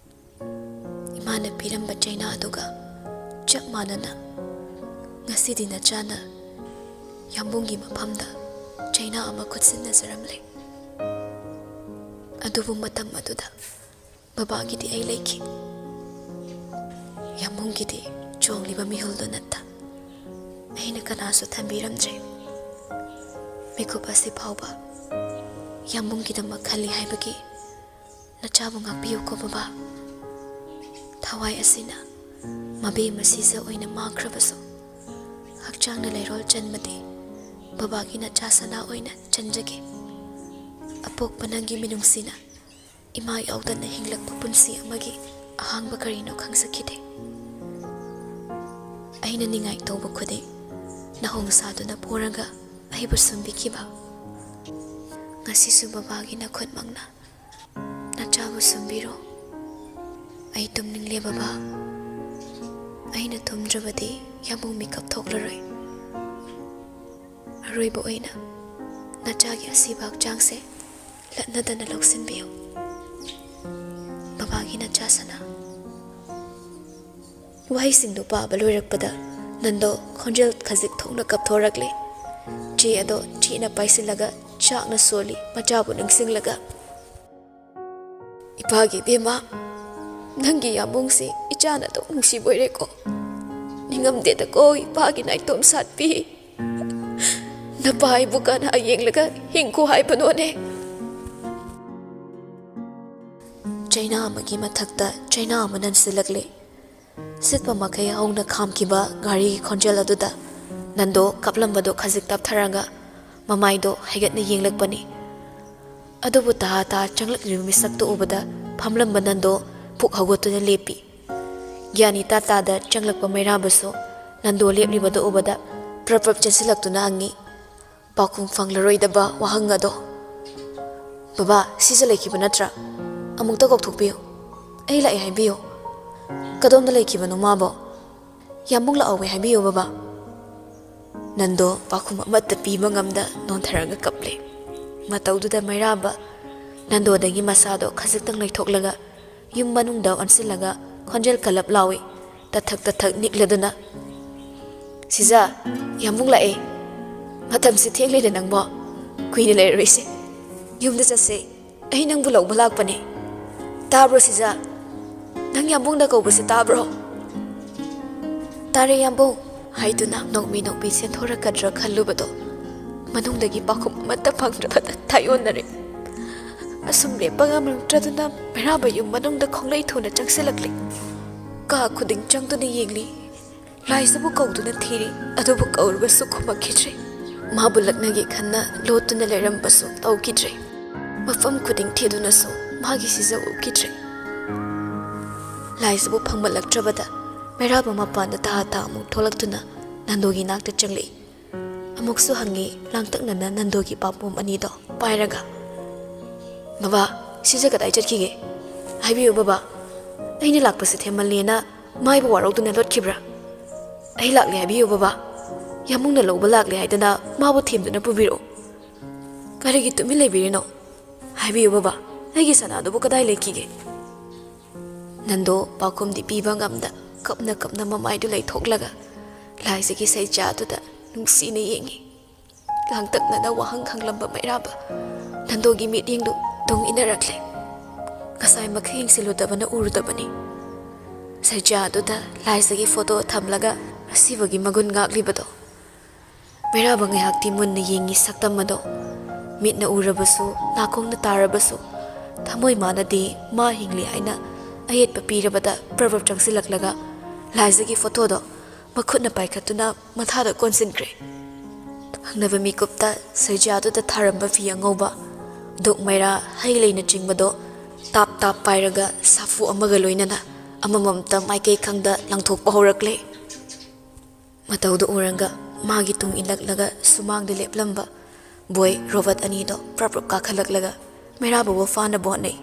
ꯏꯃꯥꯅ ꯄꯤꯔꯝꯕ ꯆꯩꯅꯥ ꯑꯗꯨꯒ ꯆꯞ ꯃꯥꯟꯅꯅ ꯉꯁꯤꯗꯤ ꯅꯆꯥꯅ ꯌꯥꯝꯕꯨꯡꯒꯤ ꯃꯐꯝꯗ ꯆꯩꯅꯥ ꯑꯃ ꯈꯨꯠꯁꯤꯟꯅꯖꯔꯝꯂꯦ꯫ ꯑꯗꯨꯕꯨ ꯃꯇꯝ ꯑꯗꯨꯗ ꯕꯕꯥꯒꯤꯗꯤ ꯑꯩ ꯂꯩꯈꯤ, ꯌꯥꯝꯕꯨꯡꯒꯤꯗꯤ ꯆꯣꯡꯂꯤꯕ ꯃꯤꯍꯨꯜꯗꯨ ꯅꯠꯇ ꯑꯩꯅ ꯀꯅꯥꯁꯨ ꯊꯝꯕꯤꯔꯝꯗ꯭ꯔꯦ꯫ ꯃꯤꯀꯨꯞ ꯑꯁꯤ ꯐꯥꯎꯕ ꯌꯥꯝꯕꯨꯡꯒꯤꯗꯃꯛ ꯈꯜꯂꯤ ꯍꯥꯏꯕꯒꯤ ꯅꯆꯥꯕꯨ ꯉꯥꯛꯄꯤꯌꯨꯀꯣ ꯕꯕꯥ꯫ ꯊꯋꯥꯏ ꯑꯁꯤꯅ ꯃꯕꯦꯝꯃ ꯁꯤꯖ ꯑꯣꯏꯅ ꯃꯥꯡꯈ꯭ꯔꯕꯁꯨ ꯍꯛꯆꯥꯡꯅ ꯂꯩꯔꯣꯜ ꯆꯟꯕꯗꯤ ꯕꯕꯥꯒꯤ ꯅꯆꯥ ꯁꯅꯥ ꯑꯣꯏꯅ ꯆꯟꯖꯒꯦ꯫ ꯑꯄꯣꯛꯄ ꯅꯪꯒꯤ ꯃꯤꯅꯨꯡꯁꯤꯅ ꯏꯃꯥ ꯌꯥꯎꯗꯅ ꯍꯤꯡꯂꯛꯄ ꯄꯨꯟꯁꯤ ꯑꯃꯒꯤ ꯑꯍꯥꯡꯕ ꯀꯔꯤꯅꯣ ꯈꯪꯖꯈꯤꯗꯦ꯫ ꯑꯩꯅ ꯅꯤꯡꯉꯥꯏ ꯇꯧꯕ ꯈꯨꯗꯤꯡ ꯅꯍꯣꯡ ꯁꯥꯗꯨꯅ ꯄꯣꯔꯒ ꯑꯩꯕꯨ ꯁꯨꯝꯕꯤꯈꯤꯕ ꯉꯁꯤꯁꯨ ꯕꯕꯥꯒꯤ ꯅꯈꯨꯠꯃꯛꯅ ꯅꯆꯥꯕꯨ ꯁꯨꯝꯕꯤꯔꯣ꯫ ꯑꯩ ꯇꯨꯝꯅꯤꯡꯂꯦ ꯕꯕꯥ, ꯑꯩꯅ ꯇꯨꯝꯗ꯭ꯔꯕꯗꯤ ꯌꯥꯝꯕꯨꯡ ꯃꯤꯀꯞ ꯊꯣꯛꯂꯔꯣꯏ꯫ ꯑꯔꯣꯏꯕ ꯑꯣꯏꯅ ꯅꯆꯥꯒꯤ ꯑꯁꯤꯕ ꯍꯛꯆꯥꯡꯁꯦ ꯂꯠꯅꯗꯅ ꯂꯧꯁꯤꯟꯕꯤꯌꯨ꯫ ꯕꯕꯥꯒꯤ ꯅꯆꯥ ꯁꯅꯥ꯫ ꯋꯥꯍꯩꯁꯤꯡꯗꯨ ꯄꯥꯕ ꯂꯣꯏꯔꯛꯄꯗ ꯅꯟꯗꯣ ꯈꯣꯟꯖꯦꯜ ꯈꯖꯤꯛ ꯊꯣꯛꯅ ꯀꯞꯊꯣꯔꯛꯂꯤ꯫ ꯆꯦ ꯑꯗꯣ ꯆꯦꯠꯅ ꯄꯥꯏꯁꯤꯜꯂꯒ ꯆꯥꯛꯅ ꯁꯣꯜꯂꯤ ꯃꯆꯥꯕꯨ ꯅꯤꯡꯁꯤꯡꯂꯒ꯫ ꯏꯄꯥꯒꯤ ꯏꯕꯦꯝꯃ, ꯅꯪꯒꯤ ꯌꯥꯝꯕꯨꯡꯁꯤ ꯏꯆꯥꯅ ꯑꯗꯨꯝ ꯅꯨꯡꯁꯤꯕꯣꯏꯔꯦꯀꯣ꯫ ꯅꯤꯡꯉꯝꯗꯦꯗꯀꯣ ꯏꯄꯥꯒꯤ ꯅꯥꯏꯇꯣꯝ ꯁꯥꯠꯄꯤ꯫ ꯅꯄꯥ ꯑꯩꯕꯨ ꯀꯅꯥ ꯌꯦꯡꯂꯒ ꯍꯤꯡꯈꯣ ꯍꯥꯏꯕꯅꯣꯅꯦ? ꯆꯩꯅꯥ ꯑꯃꯒꯤ ꯃꯊꯛꯇ ꯆꯩꯅꯥ ꯑꯃ ꯅꯟꯁꯤꯜꯂꯛꯂꯤ꯫ ꯁꯤꯠꯄ ꯃꯈꯩ ꯍꯧꯅ ꯈꯥꯝꯈꯤꯕ ꯘꯥꯔꯤꯒꯤ ꯈꯣꯟꯖꯦꯜ ꯑꯗꯨꯗ ꯅꯟꯗꯣ ꯀꯞꯂꯝꯕꯗꯣ ꯈꯖꯤꯛ ꯇꯞꯊꯔꯒ ꯃꯃꯥꯏꯗꯣ ꯍꯩꯒꯠꯅ ꯌꯦꯡꯂꯛꯄꯅꯤ꯫ ꯑꯗꯨꯕꯨ ꯇꯍꯥ ꯇꯍꯥ ꯆꯪꯂꯛꯂꯤꯕ ꯃꯤꯁꯛꯇꯨ ꯎꯕꯗ ꯐꯝꯂꯝꯕ ꯅꯟꯗꯣ ꯄꯨꯛ ꯍꯧꯒꯠꯇꯨꯅ ꯂꯦꯞꯄꯤ꯫ ꯒ꯭ꯌꯥꯟ ꯏꯇꯥ ꯇꯥꯗ ꯆꯪꯂꯛꯄ ꯃꯩꯔꯥꯕꯁꯨ ꯅꯟꯗꯣ ꯂꯦꯞꯂꯤꯕꯗꯨ ꯎꯕꯗ ꯄ꯭ꯔꯞ ꯄ꯭ꯔꯞ ꯆꯦꯟꯁꯤꯜꯂꯛꯇꯨꯅ ꯍꯪꯉꯤ ꯄꯥꯎꯈꯨꯝ ꯐꯪꯂꯔꯣꯏꯗꯕ ꯋꯥꯍꯪ ꯑꯗꯣ꯫ ꯕꯕꯥ, ꯁꯤꯖ ꯂꯩꯈꯤꯕ ꯅꯠꯇ꯭ꯔꯥ? ꯑꯃꯨꯛꯇ ꯀꯧꯊꯣꯛꯄꯤꯌꯨ, ꯑꯩ ꯂꯥꯛꯑꯦ ꯍꯥꯏꯕꯤꯌꯨ꯫ ꯀꯗꯣꯝꯗ ꯂꯩꯈꯤꯕꯅꯣ ꯃꯥꯕꯣ? ꯌꯥꯝꯕꯨꯡ ꯂꯥꯛꯍꯧꯋꯦ ꯍꯥꯏꯕꯤꯌꯨ ꯕꯕꯥ꯫ ꯅꯟꯗꯣ ꯄꯥꯎꯈꯨꯝ ꯑꯃꯠꯇ ꯄꯤꯕ ꯉꯝꯗ ꯅꯣꯟꯊꯔꯒ ꯀꯞꯂꯦ꯫ ꯃꯇꯧꯗꯨꯗ ꯃꯩꯔꯥꯕ Nandodagi masado khazikhtang laithokhlaga yum manungda onsillaga khonjel kalap lawi tathak nikladuna Shija yamung lae matam si thengle de nangbo kuine leiroise yumda chase ai nangbu lawba lakpane tabro Shija nang yamung da kobase tabro tare yambung haiduna nokmi sen thora kadra khallubado manungdagi pakhum matta phangdrabada thayonare asum lepaga mangtraduna meraba yum manungda khonglei thuna changselakli ka khuding changduna yengli Laisabu kauduna thiri adubu kaurba sukhuma khidre mabulaknagi khanna lotuna leram basu tau khidre mafam khuding thiduna so magi Shija ukidre Laisabu phangmalaktrabada meraba mapanda ta mu tholaktuna nandogi nakta changli amuksu hangi langtaknana nandogi papum ani do pairaga baba Shija kadai chatkige haibiyo baba aina lakpase themallena maibu warokduna lotkibra ai lakle habiyo baba yamungna lawba lakle haidana mabu thimduna pubiro karigi tumi leibirino habiyo baba aigi sanadubu kadai lekige nando pakhumdi piba ngamda kapna mamaidu leithoklaga laisigi saijatuda nungsina yengi langtaknana wahang khanglamba mairaba nandogi mityengdu tung inarakle kasai makhing siludabana urudabani saijatuda laisigi photo thamlaga asibagi magun ngaklibado meraba ngayakti munna yengi saktamado mitna urabasu nakongna tarabasu thamoi manadi ma hingli haina ayet papirabada proverb changsilaklaga laizagi photo do makhutna paikhatuna mathada concentrate hangnaba mikupta saijadu da tharamba fi angauba duk maira haileina chingmado tap pairaga safu amaga loinana amamamta maikei khangda langthokpa horakle mataudu uranga magi tung ilaklaga sumangde leplamba boy robot ani do praprup ka khalaklaga meraba wo fana bonne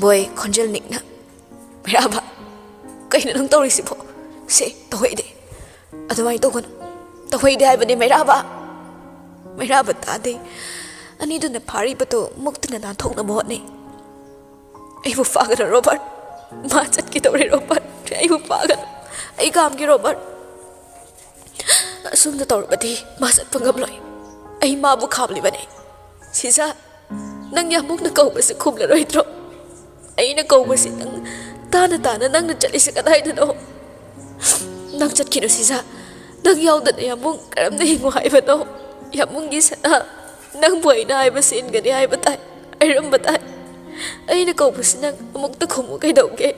boy khonjel nikna meraba kaina nang tori sibo se toide adumai togon toide ai bane meraba tade ani do na phari bato muktina na thokna bonne ai bu faga robot ma chat ki tore robot ai bu faga ai kam ki robot asumda tawrbadi masat pangamloi ai mabu khablibane Shija nang yamuk na kaubase khumla roitro ai na kaubase nang tana nang na chalise kadai dano nang chatkino Shija nang yaudana yamuk karam na hingo haibano yamuk gi sana nang buai na haiba sin gani haiba tai ai ram batai ai na kaubase nang amuk ta khumu kai dauge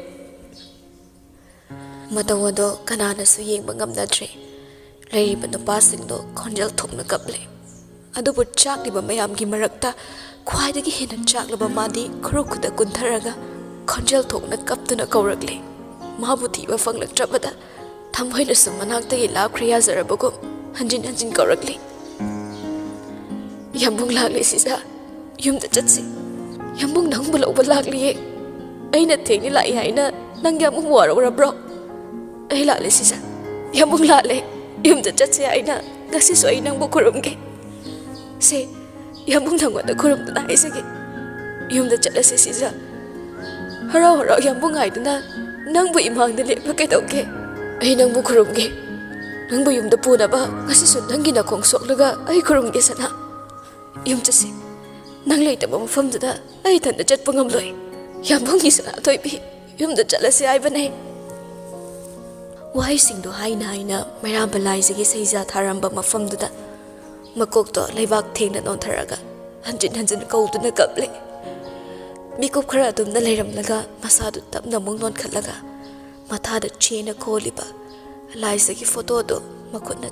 matawado kanana su yengba ngamnadre Lariba nupasingdo khonjel thokna kaple adubu chakliba mayamgi marakta khwaidagi hena chaklaba madi khurukhuda kuntharaga khonjel thokna kaptuna kaurakle mabu thiba fanglaktrabada thamhoina sumanakta lakriya zarabagum hanjin kaurakle yambung lakle Shija yumda chatsi yambung nangbu lawba lakliye aina thengni lai haina nang yamung warabro ai lakle Shija yambung lakle yumda chatse aina ngasi so ai nang bu khurumge se yambung nangwada khurumduna aisage yumda chatlase Shija harau yambung haiduna nang bu imangda lepa kai dauge ai nang bu khurumge nang bu yumda puna ba ngasi so nangi na khong soklaga ai khurumge sana yum chase nang leita ba mafamda ai thanda chatpa ngamloi yambung gi sana toibi yumda chatlase ai bane Wahai singdo haina meraba laizagi Shija tharamba mafamduda makokto leibak thengna nontharaga hanjin kauduna kaple mikup khara adumna leiramlaga masadu tapna mung non khallaga mathada chena kholiba laizagi photo do makhutna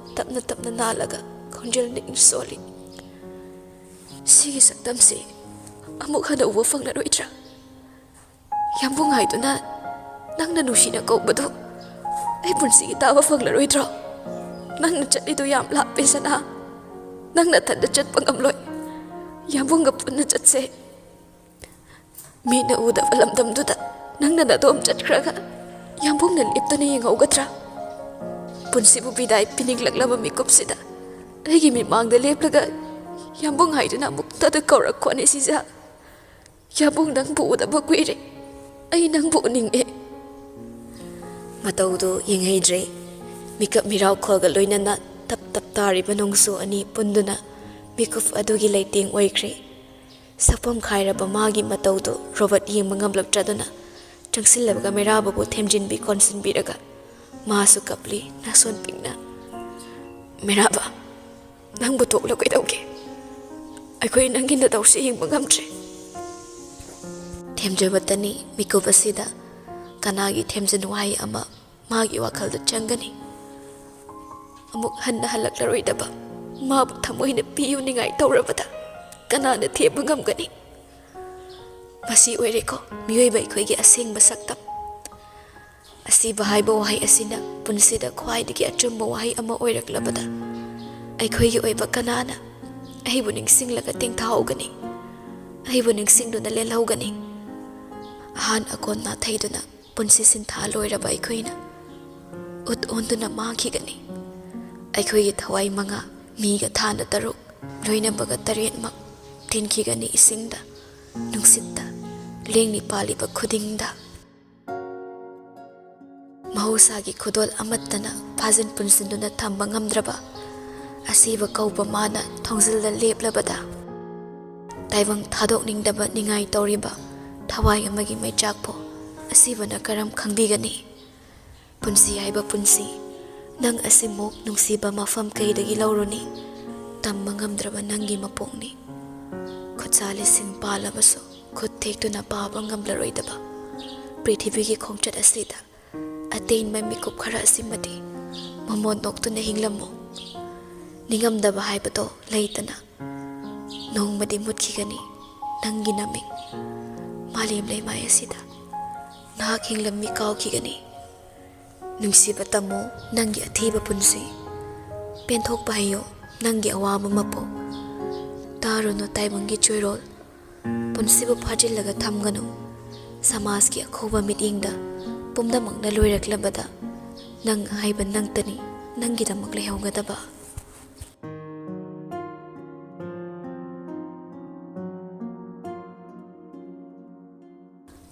tapna nalaga khonjel ning soli sigi saktam se amuk hana uwa fangna roitra yambung haiduna nangna nushina kaubado ai punsi ki tawa fangla roitro nang na chali do yam la pesana nang na thanda chat pangamloi yambung ga punna chatse mi na uda valam dam duda nang na dom chat khraga yambung na liptana yengau gatra punsi bu bidai pining laklaba mi kupsida ai gi mi mangda leplaga yambung haiduna mukta da kaurak khone Shija Yabung nang bu da ba kuire. Ai nang bu ning e. Matau do yinghei dre. Mikap mirau kholga loinana tap tap tari banongsu ani punduna mikuf adugi leiting oikre. Sapam khairaba magi matau do Robert ying mangamlap traduna. Changsillabaga merababu themjinbi konsinbiraga. Masu kapli nason pingna. Meraba, nang butok lo kaidauge. Aikoy nangin na daw si ying mangamtre. Themjabatani mikuf asida kanagi themjin wahi ama magi wakalda changani. Amuk hanna halaklaroi-daba mabu thamoy na piyo ningay tawrabada kanana theba ngamgani. Masi oire ko miyoy ba ikoygi asing basaktam. Asi bahay ba wahay asina punsida khwaidagi achumba wahay ama oiraklabada. Aikoygi oiba kanana ahibu ningsinglaga tingthaogani. Ahibu ningsingduna lelhaugani. Ahan akon na thayduna punsi sintha loiraba aikoyna. Ut-onduna makigani. Aikoygi thawai manga miga thana taruk loinabaga taretmak tinkigani isingda nungsitta lengni paliba khudingda. Mahusagi khudol amattana phajin punsinduna thamba ngamdraba asiba kauba mana thongzilda leplabada taibang thadokningdaba ningai tawriba thawai amagi maichakpo asibana karam khangbigani. Punsi haiba punsi nang asimok nungsiba mafam kaidagi lauruni tamma ngamdraba nangi mapokni. Khutsali sing palabaso khut thektuna paba ngamlaroidaba prithibigi khongchat asida atein mai mikup khara asimati mamon noktuna hinglamo ningamdaba haibato leitana nongmadi mutkigani nangi naming malim leimai asida nahak hinglammi kaukigani. Nungsiba tamo nangi athiba punsi penthokpa hayo nangi awaba mapo taruno taibangi choirol punsiba phajillaga thamganu samaski akhoba mitingda pumdamakna loiraklabada nang haiba nangtani nangidamak lehaugadaba.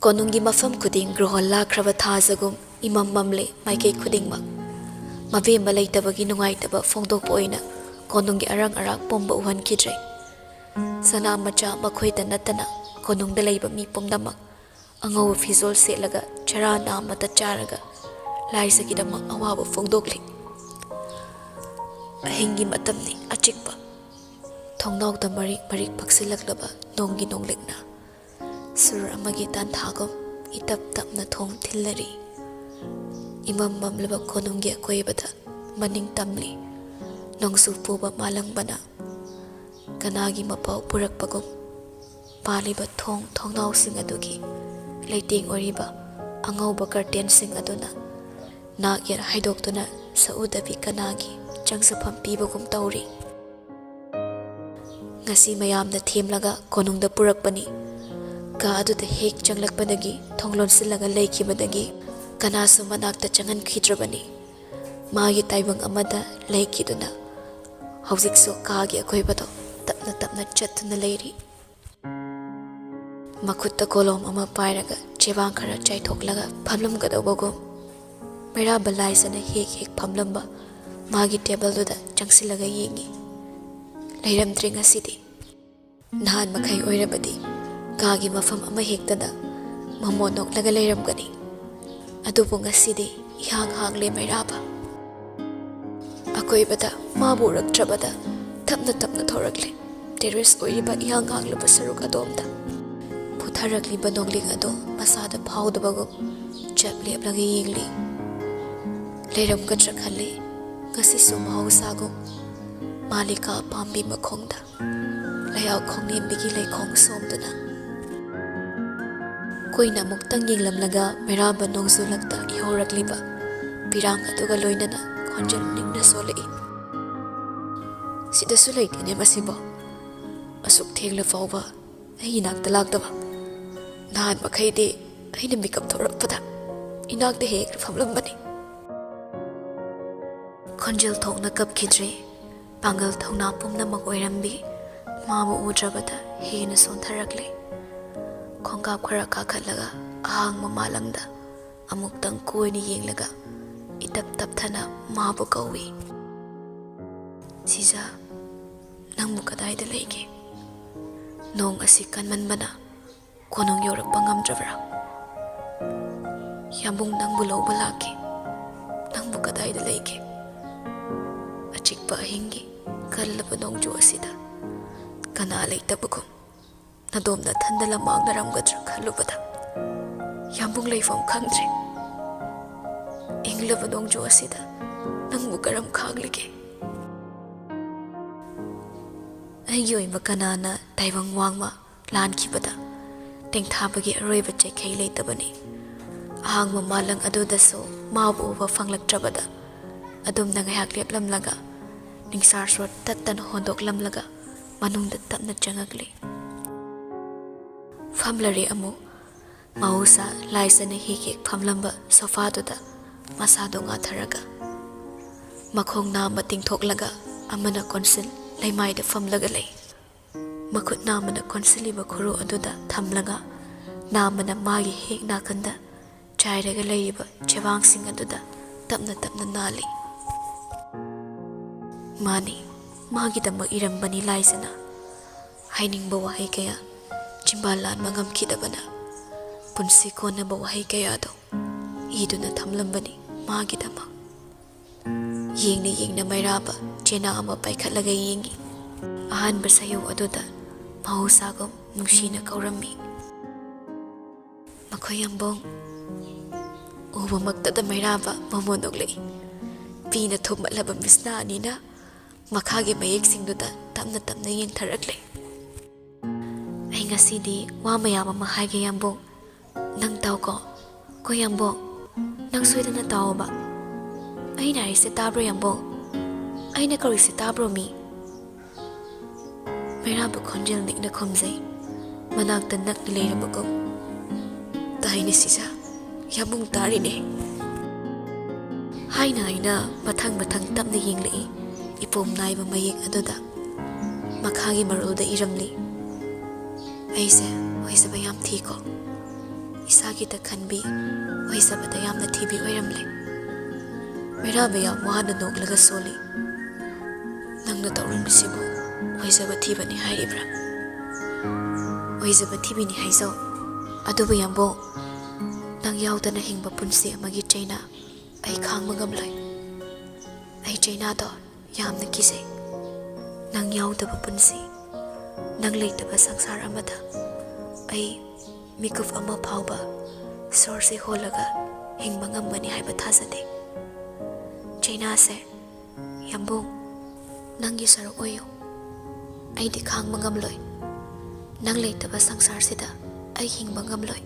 Konungi mafam kuding grohol lakraba thazagum imam mamle maikei khudingmak mabemba leitabagi nungaitaba fongdokpa oina konungi arang arak pomba uhankidre. Sana macha makhoida natana konungda leiba mi pomdamak angau fizol setlaga chara namata charaga laisagidamak awaba fongdokli. Ahingi matamni achikpa thongnawda marik marik phaksilaklaba nonggi nonglikna sur amagi tanthagom itap tapna thong thillari. Imam mamlaba konunggi akoibada maning tamli nongsu puba malangbana kanagi mapau purakpagum paliba thongnaw sing adugi leiting oriba angauba curtain sing aduna nak yar haidoktuna saudabi kanagi changsapam pibagum tauri. Ngasi mayamna themlaga konungda purakpani ka aduda hek changlakpadagi thonglon silaga leikibadagi kanasu manakta changan khidrabani. Magi taibang amada leikiduna haujikso kagi akoibado tapna tapna chattuna leiri. Makutta kolom ama pairaga chebang khara chaithoklaga phamlamgadawbagum meraba laisana hek hek phamlamba magi table duda changsilaga yengi leiramdre ngasidi. Nahan makai oirabadi kagi mafam ama hektada mamonok laga leiramgani adubu ngasidi ihang hangle meraba akoibada mabu raktrabada tapna tapna thorakle terrace oiriba ihang hanglaba saruk adomda putharakliba nongling ado masada phawdabagum chap leplaga yengli leiramgadra khale ngasisu mahusagum malika pambi makhongda layaw khongnembigi leikhong somduna koina muktang yenglamlaga meraba nongsulakta ihorakliba pirang aduga loinana khonjal ningna solei. Sida sulai tine masibo asuk thengla fawba ai nakta lakdaba nahan makhaide aina makeup thorakpada inakta hek famlambani. Khonjal thokna kapkhidre pangal thongna pumna makoirambi mabu udrabada hena sontharakle khongkap khara kakhatlaga ahangma malangda amuktang koina yenglaga itap tapthana mabu kawi. Shija, nangbu kadaida leige? Nong asi kanmanbana konong yorakpa ngamdrabra? Yambung nangbu lawba laki, nangbu kadaida leige? Achikpa ahingi kallaba nongju asida kana leitabakum nadomda thandala magnaramgadra khalubada yambung leifam khangdre. Inglaba nongju asida nangbu karam khanglige? Aigi oiba kanana taibang wangma lankibada tengthabagi aroiba chekhei leitabani. Ahangma malang adudaso mabu uba fanglaktrabada adumna ngayak leplamlaga ningsar sor tattan hondoklamlaga manungda tapna changagli. Famlari amu mausa laisana hikik famlamba sofaduda masado ngatharaga makhong nama tingthoklaga amana konsil laimaida famlaga lei. Makut namana konsiliba khuru aduda thamlaga namana magi hek nakanda chairaga leiba chewangsing aduda tapna tapna nali. Mani magidama irambani laisana hainingba wahai kaya chimbalan mangamkidabana punsi konaba wahai kaya do iduna thamlambani magidama. Yengna mairaba chena ama paikhatlaga yengi ahanba sayo aduda mahusagam nungsina kaurammi. Makhoy yambong uba magtada mairaba mamondoglei pina thumatlaba misna anina makhagi mayeksingduda tamna tamna yengtharaklei. Ai ngasidi wa mayam ama haige yambong nang taw ko yambong nang soidana tawba ai nari se tabro yambong ai na kari se tabro mi. Mairaba khonjel nikna khomjai manakta nakna leirabagum taini Shija yambong tarine haina aina mathang tapna yenglei ipom naiba mayek aduda makhagi marulda iramli. Aise hoisaba yam thiko isagi ta khanbi hoisaba ta yamna thibi oiramle. Mairaba yam wahana noglaga soli nangna tawrumisibu hoisaba thibani hairibra? Hoisaba thibini haizau adubu yambo nang yaudana hingba punsi amagi chaina ai khangma ngamloi. Ai chaina do yamna kise nang yaudaba punsi nang leitaba sangsar amada ai mikuf ama phauba sorse holaga hingba ngambani haiba thasade. Chaina se yambong nangi sarok oyo ai di khangma ngamloi nang leitaba sangsar sida ai hingba ngamloi.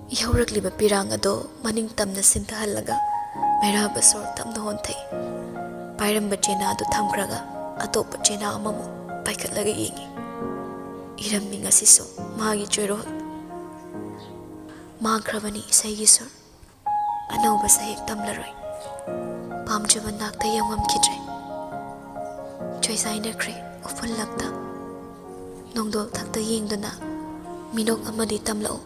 Yaurakliba pirang ado maning tamna sintahalaga mairaba sor tamna honthai pairamba chena adu thamkraga atopa chena amamu paikhatlaga yengi. Irammi ngasiso magi choirol mangkhrabani isaigi sur anauba sahek tamlaroi pamjaba nakta yamngamkhidre choisainakre ofun lakta nongdol thakta yengduna minok amadi tamlao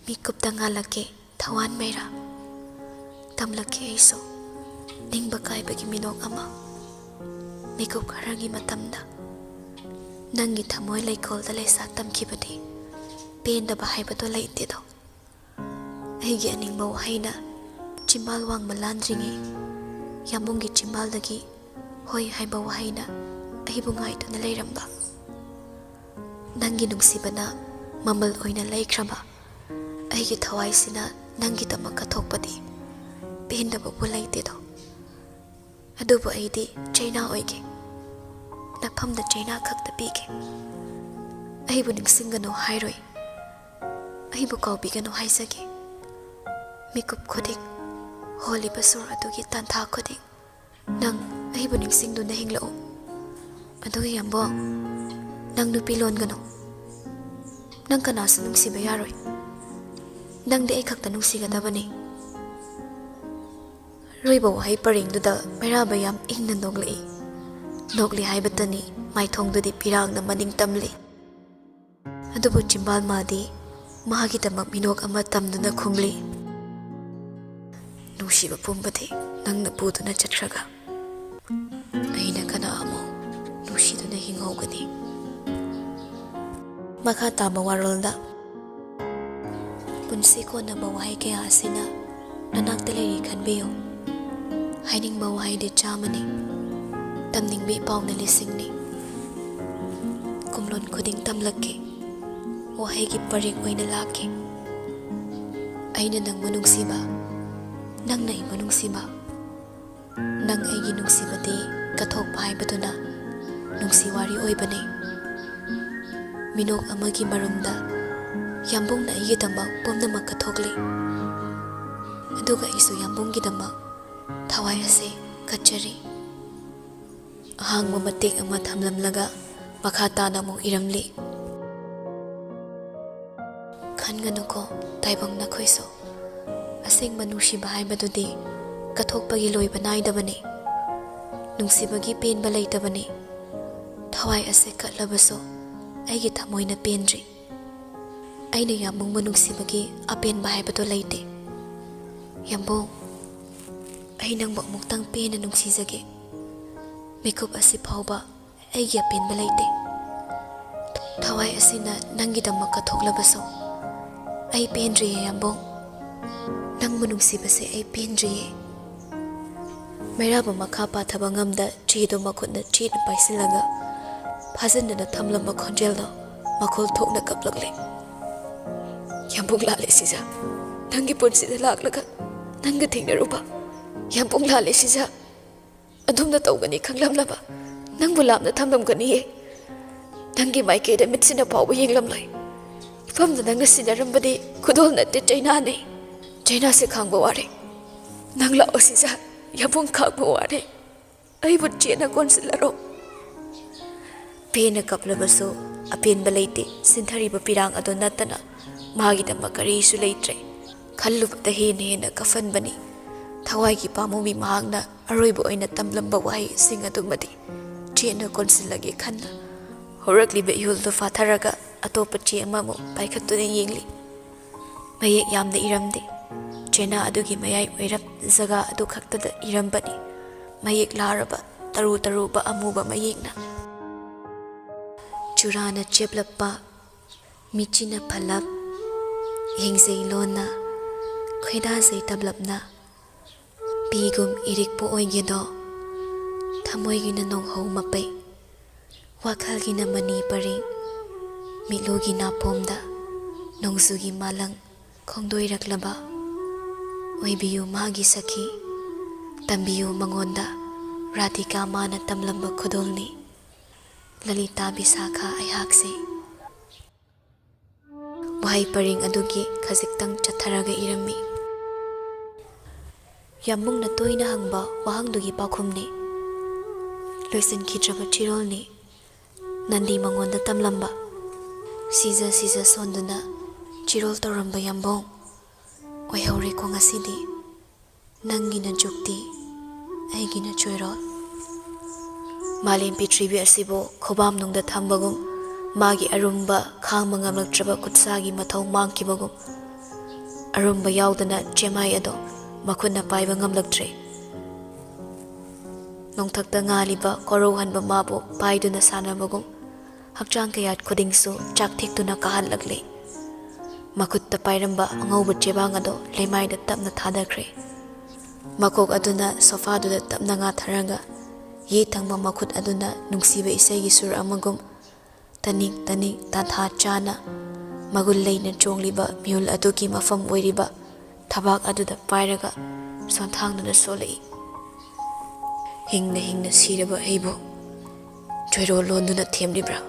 mikupta ngalake thawan meira tamlake aiso ningba kaibagi minok ama mikup kharagi matamda nangi thamoi laikolda leisa tamkhibadi pendaba haibado leitedo. Aigi aningba wahaina chimbal wang malandringi yambungi chimbaldagi hoi haiba wahaina aibu ngaituna leiramba. Nangi nungsibana mamal oina laikhraba aigi thawaisina nangi tamaka thokpadi pendaba bu leitedo. Adubu aidi chaina oige nakphamda chaina khakta pige aibu ningsingano hairoi aibu kaubigano haisage. Mikup khodik holi basur adugi tantha khodik nang aibu ningsingduna hinglao adugi yambo nang nupi longano nang kanasa nungsiba yaroi nang de ai khakta nungsigadabani. Roiba wahai paringduda mairaba yam ingna nogli haibatani maithongdudi pirangna maning tamli. ꯑꯗꯨꯕꯨ ꯆꯤꯝꯕꯥꯜ ꯃꯥꯗꯤ ꯃꯥꯒꯤꯗꯃꯛ ꯃꯤꯅꯣꯛ ꯑꯃ ꯇꯝꯗꯨꯅ ꯈꯨꯝꯂꯤ, ꯅꯨꯡꯁꯤꯕ ꯄꯨꯝꯕꯗꯤ ꯅꯪꯅ ꯄꯨꯗꯨꯅ ꯆꯠꯈ꯭ꯔꯒ ꯑꯩꯅ ꯀꯅꯥ ꯑꯃꯨꯛ ꯅꯨꯡꯁꯤꯗꯨꯅ ꯍꯤꯡꯍꯧꯒꯅꯤ? ꯃꯈꯥ ꯇꯥꯕ ꯋꯥꯔꯣꯜꯗ ꯄꯨꯟꯁꯤ ꯀꯣꯟꯅꯕ ꯋꯥꯍꯩ ꯀꯌꯥ ꯑꯁꯤꯅ ꯅꯅꯥꯛꯇ ꯂꯩꯔꯤ ꯈꯟꯕꯤꯌꯨ. ꯍꯥꯏꯅꯤꯡꯕ ꯋꯥꯍꯩꯗꯤ ꯆꯥꯝꯃꯅꯤ, ꯇꯝꯅꯤꯡꯕ ꯏꯄꯥꯎꯅ ꯂꯤꯁꯤꯡꯅꯤ. ꯀꯨꯝꯂꯣꯟ ꯈꯨꯗꯤꯡ ꯇꯝꯂꯛꯈꯤ, ꯋꯥꯍꯩꯒꯤ ꯄꯔꯤꯡ ꯑꯣꯏꯅ ꯂꯥꯛꯈꯤ. ꯑꯩꯅ ꯅꯪꯕꯨ ꯅꯨꯡꯁꯤꯕ, ꯅꯪꯅ ꯑꯩꯕꯨ ꯅꯨꯡꯁꯤꯕ. ꯅꯪ ꯑꯩꯒꯤ ꯅꯨꯡꯁꯤꯕꯗꯤ ꯀꯠꯊꯣꯛꯄ ꯍꯥꯏꯕꯗꯨꯅ ꯅꯨꯡꯁꯤ ꯋꯥꯔꯤ ꯑꯣꯏꯕꯅꯤ. ꯃꯤꯅꯣꯛ ꯑꯃꯒꯤ ꯃꯔꯨꯝꯗ ꯌꯥꯝꯕꯨꯡꯅ ꯑꯩꯒꯤꯗꯃꯛ ꯄꯨꯝꯅꯃꯛ ꯀꯠꯊꯣꯛꯂꯤ. ꯑꯗꯨꯒ ꯑꯩꯁꯨ ꯌꯥꯝꯕꯨꯡꯒꯤꯗꯃꯛ ꯊꯋꯥꯏ ꯑꯁꯤ ꯀꯠꯆꯔꯤ. ꯑꯍꯥꯡꯕ ꯃꯇꯦꯛ ꯑꯃ ꯊꯝꯂꯝꯂꯒ ꯃꯈꯥ ꯇꯥꯅ ꯑꯃꯨꯛ ꯏꯔꯝꯂꯤ. ꯈꯟꯒꯅꯨꯀꯣ ꯇꯥꯏꯕꯪ ꯅꯈꯣꯏꯁꯨ, ꯑꯁꯦꯡꯕ ꯅꯨꯡꯁꯤꯕ ꯍꯥꯏꯕꯗꯨꯗꯤ ꯀꯠꯊꯣꯛꯄꯒꯤ ꯂꯣꯏꯕ ꯅꯥꯏꯗꯕꯅꯤ. ꯅꯨꯡꯁꯤꯕꯒꯤ ꯄꯦꯟꯕ ꯂꯩꯇꯕꯅꯤ. ꯊꯋꯥꯏ ꯑꯁꯤ ꯀꯠꯂꯕꯁꯨ ꯑꯩꯒꯤ ꯊꯃꯣꯏꯅ ꯄꯦꯟꯗ꯭ꯔꯤ. ꯑꯩꯅ ꯌꯥꯝꯕꯨꯡꯕꯨ ꯅꯨꯡꯁꯤꯕꯒꯤ ꯑꯄꯦꯟꯕ ꯍꯥꯏꯕꯗꯨ ꯂꯩꯇꯦ. ꯌꯥꯝꯕꯨꯡ, ꯑꯩ ꯅꯪꯕꯨ ꯑꯃꯨꯛꯇꯪ ꯄꯦꯟꯅ ꯅꯨꯡꯁꯤꯖꯒꯦ. ꯃꯤꯀꯨꯞ ꯑꯁꯤ ꯐꯥꯎꯕ ꯑꯩꯒꯤ ꯑꯄꯦꯟꯕ ꯂꯩꯇꯦ. ꯊꯋꯥꯏ ꯑꯁꯤꯅ ꯅꯪꯒꯤꯗꯃꯛ ꯀꯠꯊꯣꯛꯂꯕꯁꯨ ꯑꯩ ꯄꯦꯟꯗ꯭ꯔꯤꯌꯦ ꯌꯥꯝꯕꯨꯡ. ꯅꯪꯕꯨ ꯅꯨꯡꯁꯤꯕꯁꯦ ꯑꯩ ꯄꯦꯟꯗ꯭ꯔꯤꯌꯦ. ꯃꯩꯔꯥꯕ ꯃꯈꯥ ꯄꯥꯊꯕ ꯉꯝꯗ ꯆꯦꯗꯨ ꯃꯈꯨꯠꯅ ꯆꯦꯠꯅ ꯄꯥꯏꯁꯤꯜꯂꯒ ꯐꯥꯖꯤꯟꯗꯨꯅ ꯊꯝꯂꯝꯕ ꯈꯣꯟꯖꯦꯜꯗꯣ ꯃꯈꯣꯜ ꯊꯣꯛꯅ ꯀꯞꯂꯛꯂꯦ. ꯌꯥꯝꯕꯨꯡ ꯂꯥꯜꯂꯦ ꯁꯤꯖꯥ, ꯅꯪꯒꯤ ꯄꯨꯟꯁꯤꯗ ꯂꯥꯛꯂꯒ ꯅꯪꯒ ꯊꯦꯡꯅꯔꯨꯕ. ꯌꯥꯝꯕꯨꯡ ꯂꯥꯜꯂꯦ ꯁꯤꯖꯥ, ꯑꯗꯨꯝꯅ ꯇꯧꯒꯅꯤ ꯈꯪꯂꯝꯂꯕ ꯅꯪꯕꯨ ꯂꯥꯞꯅ ꯊꯝꯂꯝꯒꯅꯤꯌꯦ. ꯅꯪꯒꯤ ꯃꯥꯏꯀꯩꯗ ꯃꯤꯠꯁꯤꯅ ꯐꯥꯎꯕ ꯌꯦꯡꯂꯝꯂꯣꯏ. ꯏꯐꯝꯗ ꯅꯪꯅ ꯁꯤꯟꯅꯔꯝꯕꯗꯤ ꯈꯨꯗꯣꯜ ꯅꯠꯇꯦ ꯆꯩꯅꯥꯅꯤ. ꯆꯩꯅꯥꯁꯦ ꯈꯥꯡꯕ ꯋꯥꯔꯦ. ꯅꯪ ꯂꯥꯛꯑꯣ ꯁꯤꯖꯥ, ꯌꯥꯝꯕꯨꯡ ꯈꯥꯡꯕ ꯋꯥꯔꯦ. ꯑꯩꯕꯨ ꯆꯦꯠꯅ ꯀꯣꯟꯁꯤꯜꯂꯔꯣ. ꯄꯦꯟꯅ ꯀꯞꯂꯕꯁꯨ ꯑꯄꯦꯟꯕ ꯂꯩꯇꯦ. ꯁꯤꯟꯊꯔꯤꯕ ꯄꯤꯔꯥꯡ ꯑꯗꯨ ꯅꯠꯇꯅ ꯃꯥꯒꯤꯗꯃꯛ ꯀꯔꯤꯁꯨ ꯂꯩꯇ꯭ꯔꯦ. ꯈꯜꯂꯨꯕꯗ ꯍꯦꯟꯅ ꯍꯦꯟꯅ ꯀꯐꯟꯕꯅꯤ. ꯊꯋꯥꯏꯒꯤ ꯄꯥꯝꯃꯨꯕꯤ ꯃꯍꯥꯛꯅ ꯑꯔꯣꯏꯕ ꯑꯣꯏꯅ ꯇꯝꯂꯝꯕ ꯋꯥꯍꯩꯁꯤꯡ ꯑꯗꯨꯃꯗꯤ ꯆꯦꯠꯅ ꯀꯣꯟꯁꯤꯜꯂꯒꯦ ꯈꯟꯅ ꯍꯧꯔꯛꯂꯤꯕ ꯏꯍꯨꯜꯗꯨ ꯐꯥꯊꯔꯒ ꯑꯇꯣꯞꯄ ꯆꯦ ꯑꯃꯃꯨꯛ ꯄꯥꯏꯈꯠꯇꯨꯅ ꯌꯦꯡꯂꯤ. ꯃꯌꯦꯛ ꯌꯥꯝꯅ ꯏꯔꯝꯗꯦ. ꯆꯦꯅꯥ ꯑꯗꯨꯒꯤ ꯃꯌꯥꯏ ꯑꯣꯏꯔꯞ ꯖꯒꯥ ꯑꯗꯨ ꯈꯛꯇꯗ ꯏꯔꯝꯕꯅꯤ. ꯃꯌꯦꯛ ꯂꯥꯔꯕ ꯇꯔꯨ ꯇꯔꯨꯕ ꯑꯃꯨꯕ ꯃꯌꯦꯛꯅ. ꯆꯨꯔꯥꯅ ꯆꯦꯞꯂꯛꯄ, ꯃꯤꯆꯤꯅ ꯐꯜꯂꯞ, ꯌꯦꯡꯖꯩ ꯂꯣꯟꯅ, ꯈꯣꯏꯗꯥꯖꯩ ꯇꯞꯂꯞꯅ, ꯄꯤꯒꯨꯝ ꯏꯔꯤꯛꯄꯨ ꯑꯣꯏꯒꯦꯗꯣ, ꯊꯃꯣꯏꯒꯤꯅ ꯅꯣꯡꯍꯧ ꯃꯄꯩ, ꯋꯥꯈꯜꯒꯤꯅ ꯃꯅꯤ ꯄꯔꯤꯡ, ꯃꯤꯠꯂꯨꯒꯤ ꯅꯥꯄꯣꯝꯗ ꯅꯣꯡꯖꯨꯒꯤ ꯃꯥꯂꯪ ꯈꯣꯡꯗꯣꯏꯔꯛꯂꯕ. ꯑꯣꯏꯕꯤꯌꯨ ꯃꯥꯒꯤ ꯁꯈꯤ, ꯇꯝꯕꯤꯌꯨ ꯃꯉꯣꯟꯗ ꯔꯥꯙꯤꯀꯥ ꯃꯥꯅ ꯇꯝꯂꯝꯕ ꯈꯨꯗꯣꯜꯅꯤ. ꯂꯂꯤꯇꯥ ꯕꯤꯁꯥꯈꯥ ꯑꯩꯍꯥꯛꯁꯦ. ꯋꯥꯍꯩ ꯄꯔꯤꯡ ꯑꯗꯨꯒꯤ ꯈꯖꯤꯛꯇꯪ ꯆꯠꯊꯔꯒ ꯏꯔꯝꯃꯤ. ꯌꯥꯝꯕꯨꯡꯅ ꯇꯣꯏꯅ ꯍꯪꯕ ꯋꯥꯍꯪꯗꯨꯒꯤ ꯄꯥꯎꯈꯨꯝꯅꯤ. ꯂꯣꯏꯁꯤꯟꯈꯤꯗ꯭ꯔꯕ ꯆꯤꯔꯣꯜꯅꯤ. ꯅꯟꯗꯤ ꯃꯉꯣꯟꯗ ꯇꯝꯂꯝꯕ. ꯁꯤꯖ ꯁꯤꯖ ꯁꯣꯟꯗꯨꯅ ꯆꯤꯔꯣꯜ ꯇꯧꯔꯝꯕ ꯌꯥꯝꯕꯨꯡ, ꯑꯣꯏꯍꯧꯔꯦꯀꯣ ꯉꯁꯤꯗꯤ. ꯅꯪꯒꯤꯅ ꯖꯨꯛꯇꯤ, ꯑꯩꯒꯤꯅ ꯆꯣꯏꯔꯣꯜ. ꯃꯥꯂꯦꯝ ꯄ꯭ꯔꯤꯊꯤꯕꯤ ꯑꯁꯤꯕꯨ ꯈꯨꯕꯥꯝꯅꯨꯡꯗ ꯊꯝꯕꯒꯨꯝ, ꯃꯥꯒꯤ ꯑꯔꯨꯝꯕ ꯈꯥꯡꯕ ꯉꯝꯂꯛꯇ꯭ꯔꯕ ꯈꯨꯠꯁꯥꯒꯤ ꯃꯊꯧ ꯃꯥꯡꯈꯤꯕꯒꯨꯝ, ꯑꯔꯨꯝꯕ ꯌꯥꯎꯗꯅ ꯆꯦꯃꯥꯏ ꯑꯗꯣ ꯃꯈꯨꯠꯅ ꯄꯥꯏꯕ ꯉꯝꯂꯛꯇ꯭ꯔꯦ. ꯅꯣꯡꯊꯛꯇ ꯉꯥꯜꯂꯤꯕ ꯀꯣꯔꯧꯍꯟꯕ ꯃꯥꯕꯨ ꯄꯥꯏꯗꯨꯅ ꯁꯥꯟꯅꯕꯒꯨꯝ, ꯍꯛꯆꯥꯡ ꯀꯌꯥꯠ ꯈꯨꯗꯤꯡꯁꯨ ꯆꯥꯛꯊꯦꯛꯇꯨꯅ ꯀꯥꯍꯜꯂꯛꯂꯤ. ꯃꯈꯨꯠꯇ ꯄꯥꯏꯔꯝꯕ ꯑꯉꯧꯕ ꯆꯦꯕꯥꯡ ꯑꯗꯣ ꯂꯩꯃꯥꯏꯗ ꯇꯞꯅ ꯊꯥꯗꯈ꯭ꯔꯦ. ꯃꯀꯣꯛ ꯑꯗꯨꯅ ꯁꯣꯐꯥꯗꯨꯗ ꯇꯞꯅ ꯉꯥꯊꯔꯒ, ꯌꯦꯠ ꯊꯪꯕ ꯃꯈꯨꯠ ꯑꯗꯨꯅ ꯅꯨꯡꯁꯤꯕ ꯏꯁꯩꯒꯤ ꯁꯨꯔ ꯑꯃꯒꯨꯝ ꯇꯅꯤꯛ ꯇꯅꯤꯛ ꯇꯥꯟꯊꯥ ꯆꯥꯅ ꯃꯒꯨꯟ ꯂꯩꯅ ꯆꯣꯡꯂꯤꯕ ꯃꯤꯍꯨꯜ ꯑꯗꯨꯒꯤ ꯃꯐꯝ ꯑꯣꯏꯔꯤꯕ ꯊꯕꯥꯛ ꯑꯗꯨꯗ ꯄꯥꯏꯔꯒ ꯁꯣꯟꯊꯥꯡꯗꯨꯅ ꯁꯣꯜꯂꯛꯏ. ꯍꯤꯡꯅ ꯍꯤꯡꯅ ꯁꯤꯔꯕ ꯑꯩꯕꯨ ꯆꯣꯏꯔꯣꯜ ꯂꯣꯟꯗꯨꯅ ꯊꯦꯝꯂꯤꯕ꯭ꯔꯥ?